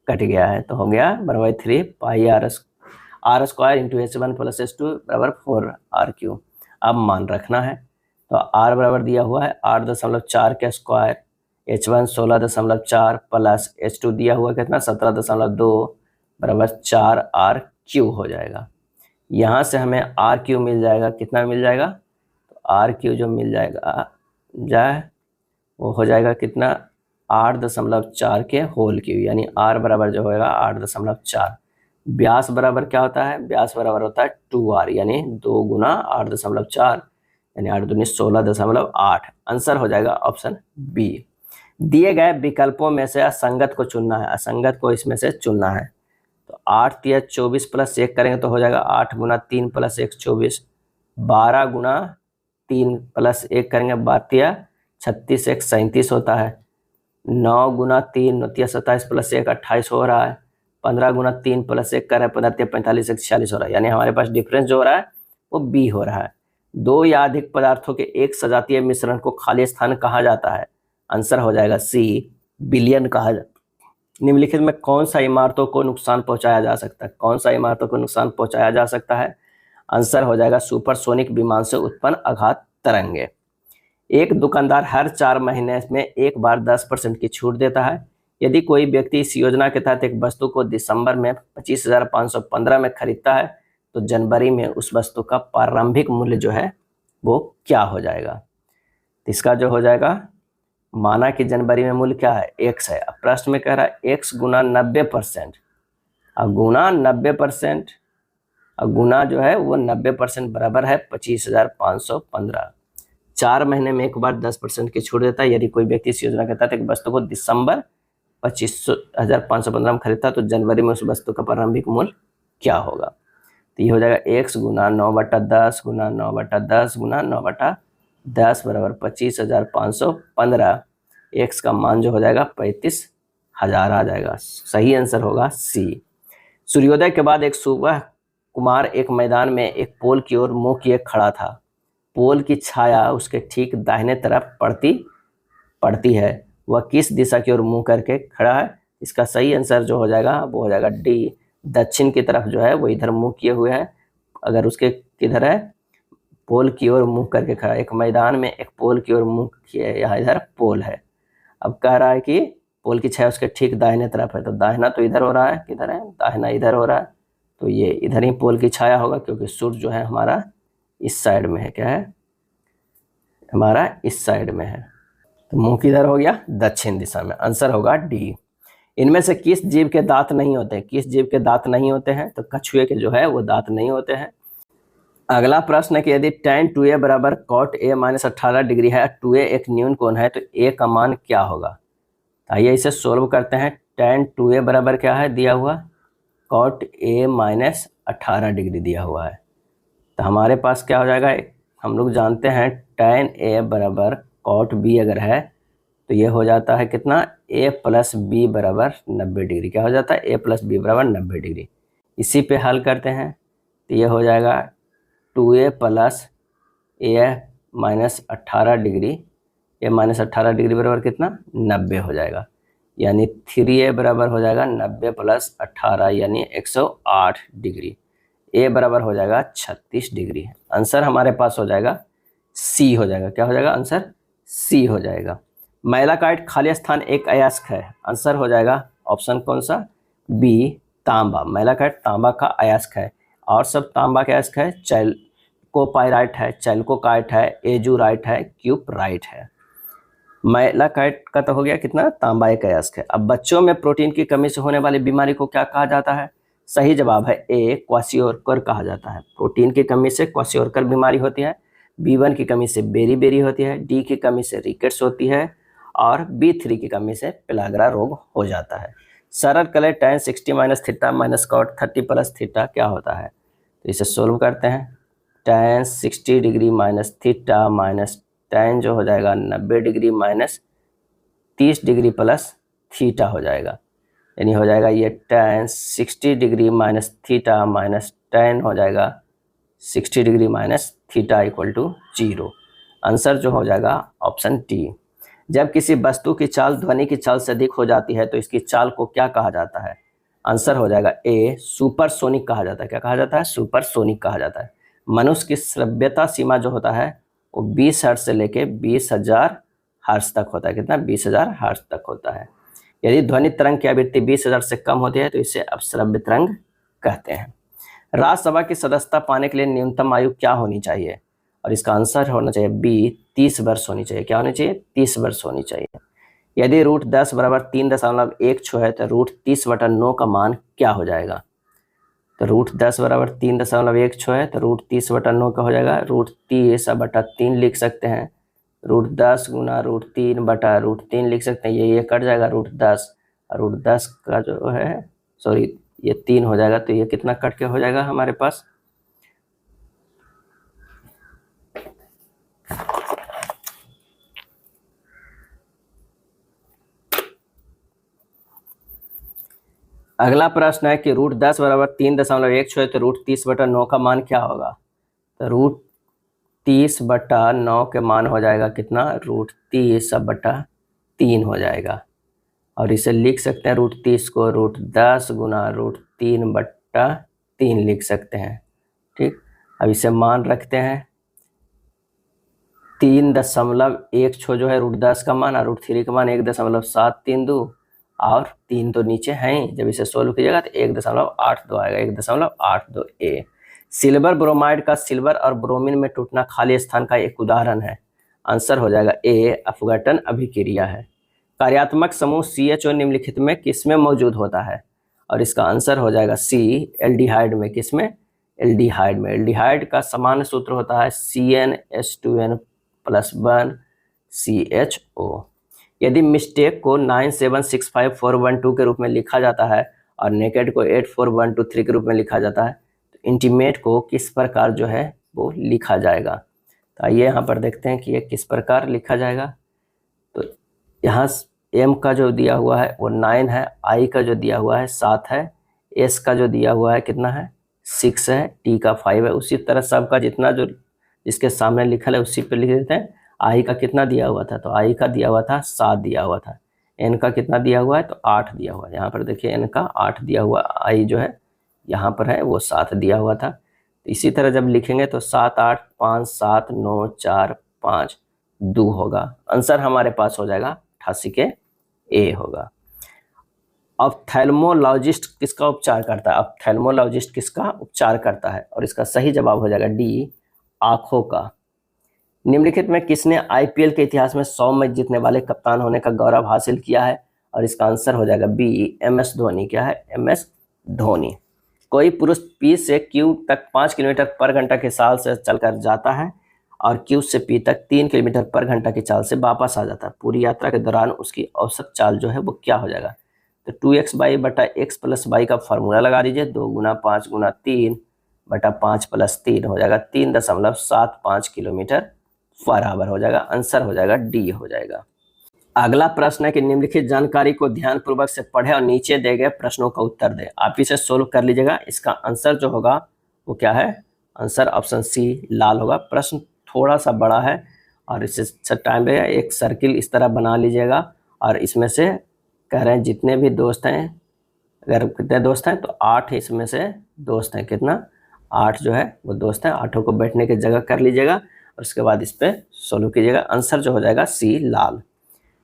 Speaker 1: कट गया है, तो हो गया 1/3 पाई r² into H1 plus H2 बराबर 4r³। अब मान रखना है, तो r बराबर दिया हुआ है 8.4 के स्क्वायर, H1 16.4 प्लस H2 दिया हुआ कितना 17.2 बराबर 4r³ हो जाएगा। यहाँ से हमें r³ मिल जाएगा, कितना मिल जाएगा? तो r³ जो मिल जाए वो हो जाएगा कितना? 8.4 के होल क्यूब, यानी r बराबर जो होगा 8.4। व्यास बराबर क्या होता है? व्यास बराबर होता है 2r, यानी 2 गुना 8.4, यानी 8 दूनी 16.8। आंसर हो जाएगा ऑप्शन बी। दिए गए विकल्पों में से असंगत को चुनना है, असंगत को इसमें से चुनना है। तो 8 या 24 प्लस 1 करेंगे तो हो जाएगा 8 गुना 3 प्लस 1 24, 12 गुना 3 प्लस 1 करेंगे 12 36 1 37 होता है, 9 गुना 3 9 27 प्लस 1 28 हो रहा है, 15 गुना 3 प्लस 1 कर रहा है 15 45 1 46 हो रहा है, यानी हमारे पास डिफरेंस जो हो रहा है वो बी हो रहा है। दो या अधिक पदार्थों के एक सजातीय मिश्रण को खाली स्थान कहा जाता है? आंसर हो जाएगा सी, बिलियन कहा जाता है। निम्नलिखित में कौन सा इमारतों को नुकसान पहुंचाया जा सकता है? कौन सा इमारतों को नुकसान पहुंचाया जा सकता है? आंसर हो जाएगा सुपरसोनिक विमान से उत्पन्न आघात तरंगे। एक दुकानदार हर 4 महीने में एक बार 10% की छूट देता है। यदि कोई व्यक्ति इस योजना के तहत एक वस्तु को दिसंबर में 25,515 में खरीदता है, तो जनवरी में उस वस्तु का प्रारंभिक मूल्य जो है वो क्या हो जाएगा? इसका जो हो जाएगा, माना कि जनवरी में मूल्य क्या है? x है। अब प्रश्न में कह रहा है x गुना 90%, अब गुना 90%, अब गुना जो है वो 90% बराबर है 25,515। 4 महीने में एक बार 10% की छूट देता है। यदि कोई व्यक्ति इस योजना के तहत एक वस्तु को दिसंबर 25,515 में खरीदता है, तो जनवरी में उस वस्तु का प्रारंभिक मूल्य क्या होगा? तो ये हो जाएगा x गुना 9/10 गुना 9/10 गुना 9/10 बराबर 25,515। x का मान जो हो जाएगा 35,000 आ जाएगा। सही आंसर होगा सी। सूर्योदय के बाद एक सुबह कुमार एक मैदान में एक पोल की ओर मुंह किए खड़ा था। पोल की छाया उसके ठीक दाहिने तरफ पड़ती है। वह किस दिशा की ओर मुंह करके खड़ा है? इसका सही आंसर जो हो जाएगा वो हो जाएगा डी, दक्षिण की तरफ जो है वो इधर मुंह किए हुए है। अगर उसके किधर है? पोल की ओर मुंह करके खड़ा है। एक मैदान में एक पोल की ओर मुंह किए, यहाँ इधर पोल है। अब कह रहा है कि पोल की छाया उसके ठीक दाहिने तरफ है, तो दाहिना तो इधर हो रहा है, किधर है? दाहिना इधर हो रहा है, तो ये इधर ही पोल की छाया होगा, क्योंकि सूर्य जो है हमारा इस साइड में है। क्या है? हमारा इस साइड में है, तो मुंह किधर हो गया? दक्षिण दिशा में। आंसर होगा डी। इनमें से किस जीव के दांत नहीं होते हैं? किस जीव के दांत नहीं होते हैं? तो कछुए के जो है वो दांत नहीं होते हैं। अगला प्रश्न है कि यदि tan 2a बराबर cot a माइनस 18 डिग्री है, 2a एक न्यून कोण है, तो a का मान क्या होगा? आइए इसे सोल्व करते हैं। tan 2a बराबर क्या है दिया हुआ? cot a माइनस 18 डिग्री दिया हुआ है। तो हमारे पास क्या हो जाएगा? हम लोग जानते हैं tan a बराबर cot b अगर है तो ये हो जाता है कितना? a प्लस बी बराबर 90 डिग्री। क्या हो जाता है? a प्लस बी बराबर 90 डिग्री। इसी पे हल करते हैं तो ये हो जाएगा 2a plus a minus 18 degree. a minus 18 degree बराबर कितना? 90 हो जाएगा। यानी 3a बराबर हो जाएगा 90 प्लस 18 यानी 108 डिग्री। a बराबर हो जाएगा 36 डिग्री। आंसर हमारे पास हो जाएगा सी हो जाएगा। क्या हो जाएगा? आंसर सी हो जाएगा। मैलाकाइट खाली स्थान एक अयस्क है। आंसर हो जाएगा ऑप्शन कौन सा? बी तांबा। मैलाकाइट तांबा का अयस्क है और सब तांबा का अयस्क है। चैल्कोपाइराइट है, चैल्कोकाइट है, एजुराइट है, क्यूपराइट है। मैलाकाइट का तो हो गया कितना? तांबा एक अयस्क है। अब बच्चों में प्रोटीन की कमी से होने वाली बीमारी को क्या कहा जाता है? सही जवाब है ए क्वाशियोरकर कहा जाता है। प्रोटीन की कमी से क्वाशियोरकर बीमारी होती है। B1 की कमी से बेरी होती है। डी की कमी से रिकेट्स होती है और B3 की कमी से पेलाग्रा रोग हो जाता है। सरल करें tan 60 minus theta minus cot 30 plus theta क्या होता है? तो इसे सोल्व करते हैं। tan 60 degree minus theta minus tan जो हो जाएगा 90 degree minus 30 degree plus theta हो जाएगा। यानी हो जाएगा ये tan 60 degree minus theta minus tan हो जाएगा 60 degree minus theta equal to 0। Answer जो हो जाएगा ऑप्शन डी। जब किसी वस्तु की चाल ध्वनि की चाल से अधिक हो जाती है तो इसकी चाल को क्या कहा जाता है? आंसर हो जाएगा ए सुपरसोनिक कहा जाता है। क्या कहा जाता है? सुपरसोनिक कहा जाता है। मनुष्य की श्रव्यता सीमा जो होता है वो 20 हर्ट्ज से लेके 20,000 हर्ट्ज तक होता है। कितना? 20,000 हर्ट्ज तक होता है। यदि ध्वनि तरंग की आवृत्ति 20,000 से कम होती है तो इसे अपश्रव्य तरंग कहते हैं। राज्यसभा की सदस्यता पाने के लिए न्यूनतम आयु क्या होनी चाहिए? और इसका आंसर होना चाहिए बी 30 वर्ष होनी चाहिए। क्या होनी चाहिए? 30 वर्ष होनी चाहिए। यदि रूट 10 बराबर 3.16 है तो रूट 30/9 का मान क्या हो जाएगा? तो रूट 10 बराबर 3.16 है तो रूट 30/9 का हो जाएगा रूट 30/3 लिख सकते हैं। रूट 10 गुना रूट 3/√3 लिख सकते हैं। ये कट जाएगा रूट 10 और रूट 10 का जो है सॉरी ये 3 हो जाएगा तो ये कितना कट के हो जाएगा हमारे पास? अगला प्रश्न है कि रूट 10 बराबर 3.16 है तो रूट 30/9 का मान क्या होगा? तो रूट 30/9 के मान हो जाएगा कितना? रूट 30/3 हो जाएगा। और इसे लिख सकते हैं रूट 30 को रूट 10 गुना रूट 3/3 लिख सकते हैं। ठीक, अब इसे मान रखते हैं 3.16 जो है रूट 10 का मान और रूट 3 का मान 1.732 और 3 तो नीचे हैं ही। जब इसे सोल्व कीजिएगा तो 1.82 आएगा। 1.82 ए। सिल्वर ब्रोमाइड का सिल्वर और ब्रोमीन में टूटना खाली स्थान का एक उदाहरण है। आंसर हो जाएगा ए अपघटन अभिक्रिया है। कार्यात्मक समूह CHO निम्नलिखित में किसमें मौजूद होता है? और इसका आंसर हो जाएगा सी एल्डिहाइड में। किसमें? एल्डिहाइड में। एल्डिहाइड का सामान्य सूत्र होता है CnH2n+1 CHO। यदि मिस्टेक को 9765412 के रूप में लिखा जाता है और नेकेड को 84123 के रूप में लिखा जाता है तो इंटीमेट को किस प्रकार जो है वो लिखा जाएगा? तो आइए यहाँ पर देखते हैं कि ये किस प्रकार लिखा जाएगा। तो यहाँ M का जो दिया हुआ है वो 9 है, I का जो दिया हुआ है 7 है, S का जो दिया हुआ है कितना है 6 है, T का 5 है। उसी तरह सबका जितना जो जिसके सामने लिखा है उसी पे लिख देते हैं। I का कितना दिया हुआ था? तो I का दिया हुआ था 7 दिया हुआ था। N का कितना दिया हुआ है? तो 8 दिया हुआ है। यहाँ पर देखिए N का 8 दिया हुआ, I जो है यहाँ पर है वो 7 दिया हुआ था। तो इसी तरह जब लिखेंगे तो 7 8 5 7 9 4 5 2 होगा। आंसर हमारे पास हो जाएगा 88 के ए होगा। ऑप्थेल्मोलॉजिस्ट किसका उपचार करता है? ऑप्थेल्मोलॉजिस्ट किसका उपचार करता है? और इसका सही जवाब हो जाएगा डी आँखों का। निम्नलिखित में किसने IPL के इतिहास में 100 मैच जीतने वाले कप्तान होने का गौरव हासिल किया है? और इसका आंसर हो जाएगा बी, MS धोनी। क्या है? MS धोनी। कोई पुरुष P से Q तक 5 किलोमीटर पर घंटा की चाल से चलकर जाता है और Q से P तक 3 किलोमीटर पर घंटा की चाल से वापस आ जाता है। पूरी यात्रा के दौरान उसकी औसत चाल जो है वो क्या हो जाएगा? तो 2x बाई बटा x प्लस वाई का फॉर्मूला लगा दीजिए। 2 गुना 5 गुना 3 बटा 5 प्लस 3 हो जाएगा 3.75 किलोमीटर बराबर हो जाएगा। आंसर हो जाएगा डी हो जाएगा। अगला प्रश्न है कि निम्नलिखित जानकारी को ध्यानपूर्वक से पढ़ें और नीचे दिए गए प्रश्नों का उत्तर दें। आप इसे सोल्व कर लीजिएगा। इसका आंसर जो होगा वो क्या है? आंसर ऑप्शन सी लाल होगा। प्रश्न थोड़ा सा बड़ा है और इससे टाइम लगेगा। एक सर्किल इस तरह बना लीजिएगा और इसमें से कह रहे हैं जितने भी दोस्त हैं, अगर कितने दोस्त हैं तो 8 इसमें से दोस्त हैं। कितना? 8 जो है वो दोस्त हैं। 8 को बैठने की जगह कर लीजिएगा और उसके बाद इस पर सोल्व कीजिएगा। आंसर जो हो जाएगा सी लाल।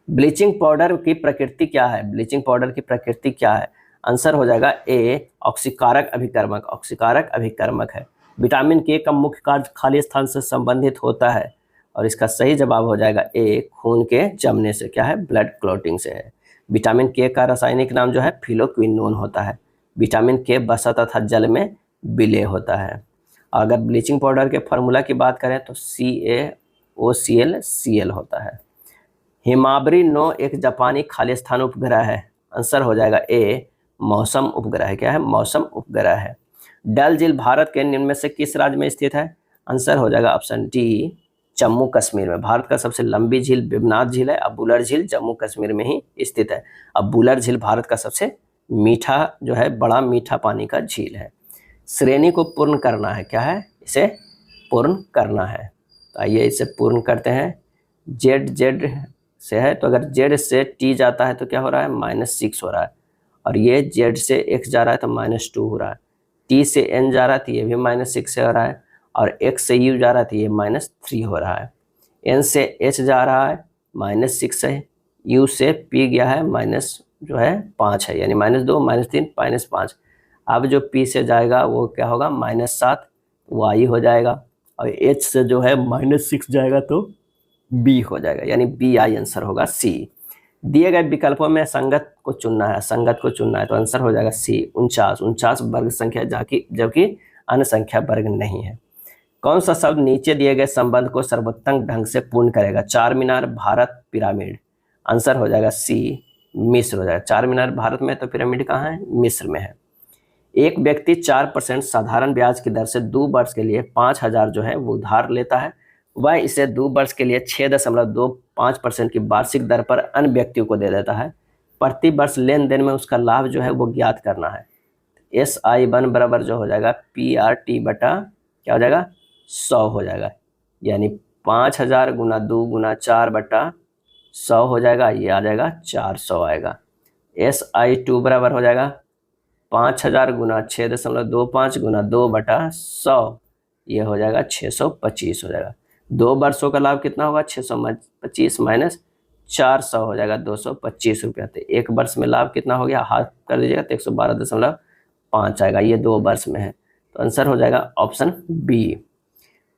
Speaker 1: ब्लीचिंग पाउडर की प्रकृति क्या है? ब्लीचिंग पाउडर की प्रकृति क्या है? आंसर हो जाएगा ए, ऑक्सीकारक अभिकर्मक। ऑक्सीकारक अभिकर्मक है। विटामिन के का मुख्य कार्य खाली स्थान से संबंधित होता है और इसका सही जवाब हो जाएगा ए, खून के जमने से। क्या है? ब्लड क्लॉटिंग से है। विटामिन के का रासायनिक नाम जो है फिलोक्विनोन होता है। विटामिन के वसा तथा जल में विलय होता है। अगर ब्लीचिंग पाउडर के फार्मूला की बात करें तो CaOCl होता है। हिमावरी 9 एक जापानी खालिस्तान उपग्रह है। आंसर हो जाएगा ए, मौसम उपग्रह है। क्या है? मौसम उपग्रह है। डल झील भारत के निम्न में से किस राज्य में स्थित है? आंसर हो जाएगा ऑप्शन डी, जम्मू कश्मीर में। भारत का सबसे लंबी झील वेवनाथ झील है। अब बुलर झील जम्मू कश्मीर में ही स्थित है। अब बुलर झील भारत का सबसे मीठा जो है, बड़ा मीठा पानी का झील है। श्रेणी को पूर्ण करना है। क्या है? इसे पूर्ण करना है। तो आइए इसे पूर्ण करते हैं। जेड से है तो अगर जेड से टी जाता है तो क्या हो रहा है? -6 हो रहा है। और ये जेड से एक्स जा रहा है तो -2 हो रहा है। टी से एन जा रहा है तो ये भी -6 से हो रहा है। और एक्स से यू जा रहा है तो ये -3 हो रहा है। एन से एच जा रहा है -6 है। यू से पी गया है -5 है, यानी -2 -3 -5। अब जो पी से जाएगा वो क्या होगा? -7 वाई हो जाएगा। और एच से जो है -6 जाएगा तो बी हो जाएगा, यानी बी आई आंसर होगा सी। दिए गए विकल्पों में संगत को चुनना है। संगत को चुनना है तो आंसर हो जाएगा सी, 49 वर्ग संख्या, जबकि अन्य संख्या वर्ग नहीं है। कौन सा शब्द नीचे दिए गए संबंध को सर्वोत्तम ढंग से पूर्ण करेगा? चार मीनार, भारत, पिरामिड। आंसर हो जाएगा सी, मिस्र हो जाएगा। चार मीनार भारत में तो पिरामिड कहाँ है? मिस्र में है। एक व्यक्ति 4% साधारण ब्याज की दर से 2 वर्ष के लिए 5,000 जो है वो उधार लेता है। वह इसे 2 वर्ष के लिए 6.25% की वार्षिक दर पर अन्य व्यक्तियों को दे देता है। प्रति वर्ष लेन देन में उसका लाभ जो है वो ज्ञात करना है। SI1 बराबर जो हो जाएगा PRT बटा क्या हो जाएगा? 100 हो जाएगा, यानी 5,000 गुना 2 गुना 4 बटा 100 हो जाएगा। ये आ जाएगा 400 आएगा। SI2 बराबर हो जाएगा 5,000 गुना 6.25 गुना 2 बटा 100, ये हो जाएगा 625 हो जाएगा। 2 वर्षों का लाभ कितना होगा? 625 माइनस 400 हो जाएगा 225 रुपया। तो 1 वर्ष में लाभ कितना हो गया? हाथ कर दीजिएगा तो 112.5 आएगा। ये 2 वर्ष में है तो आंसर हो जाएगा ऑप्शन बी।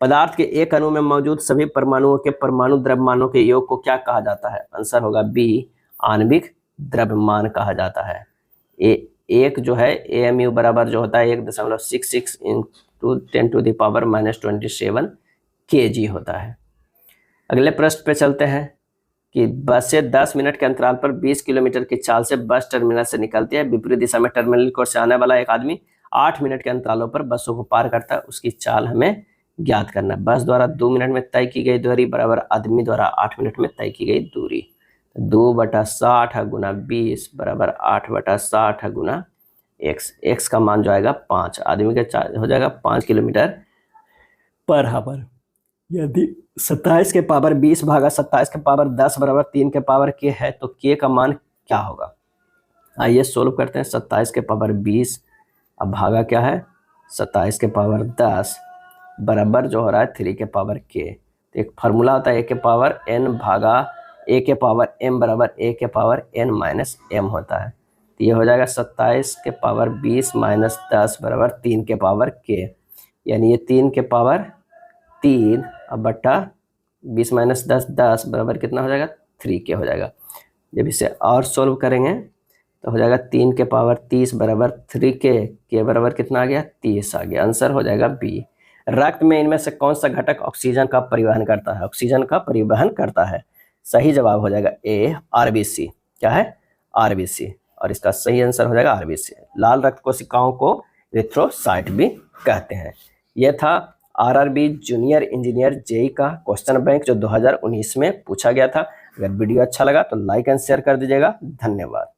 Speaker 1: पदार्थ के एक अणु में मौजूद सभी परमाणुओं के परमाणु द्रव्यमानों के योग को क्या कहा जाता है? आंसर होगा बी, आणविक द्रव्यमान कहा जाता है। एक जो है AMU बराबर जो होता है 1.66 इंटू 10⁻⁻27 kg होता है। अगले प्रश्न पे चलते हैं कि बस से 10 मिनट के अंतराल पर 20 किलोमीटर की चाल से बस टर्मिनल से निकलती है। विपरीत दिशा में टर्मिनल की ओर से आने वाला एक आदमी 8 मिनट के अंतरालों पर बसों को पार करता है। उसकी चाल हमें ज्ञात करना है। बस द्वारा 2 मिनट में तय की गई दूरी बराबर आदमी द्वारा 8 मिनट में तय की गई दूरी। 2/60 गुना 20 बराबर 8/60 गुना x का मान जो आएगा 5। आदमी का हो जाएगा 5 किलोमीटर पर आवर। यदि 27 के पावर 20 भागा 27 के पावर 10 बराबर 3 के पावर k है तो k का मान क्या होगा? आइए सोल्व करते हैं। 27 के पावर 20 अब भागा क्या है? 27 के पावर 10 बराबर जो हो रहा है 3 के पावर k। तो एक फार्मूला होता है a के पावर n भागा a के पावर m बराबर a के पावर n माइनस m होता है। तो ये हो जाएगा 27 के पावर 20 माइनस 10 बराबर 3 के पावर k, यानी ये 3 के पावर 3 अब बट्टा 20 माइनस 10 10 बराबर कितना हो जाएगा? 3k हो जाएगा। जब इसे और सोल्व करेंगे तो हो जाएगा 3 के पावर 30 बराबर 3 के बराबर कितना आ गया, 30 आ गया। आंसर हो जाएगा बी। रक्त में इनमें से कौन सा घटक ऑक्सीजन का परिवहन करता है, ऑक्सीजन का परिवहन करता है। सही जवाब हो जाएगा ए, आरबीसी। क्या है, आरबीसी। और इसका सही आंसर हो जाएगा आरबीसी। लाल रक्त कोशिकाओं को एरिथ्रोसाइट भी कहते हैं। यह था आरआरबी जूनियर इंजीनियर जेई का क्वेश्चन बैंक जो 2019 में पूछा गया था। अगर वीडियो अच्छा लगा तो लाइक एंड शेयर कर दीजिएगा। धन्यवाद।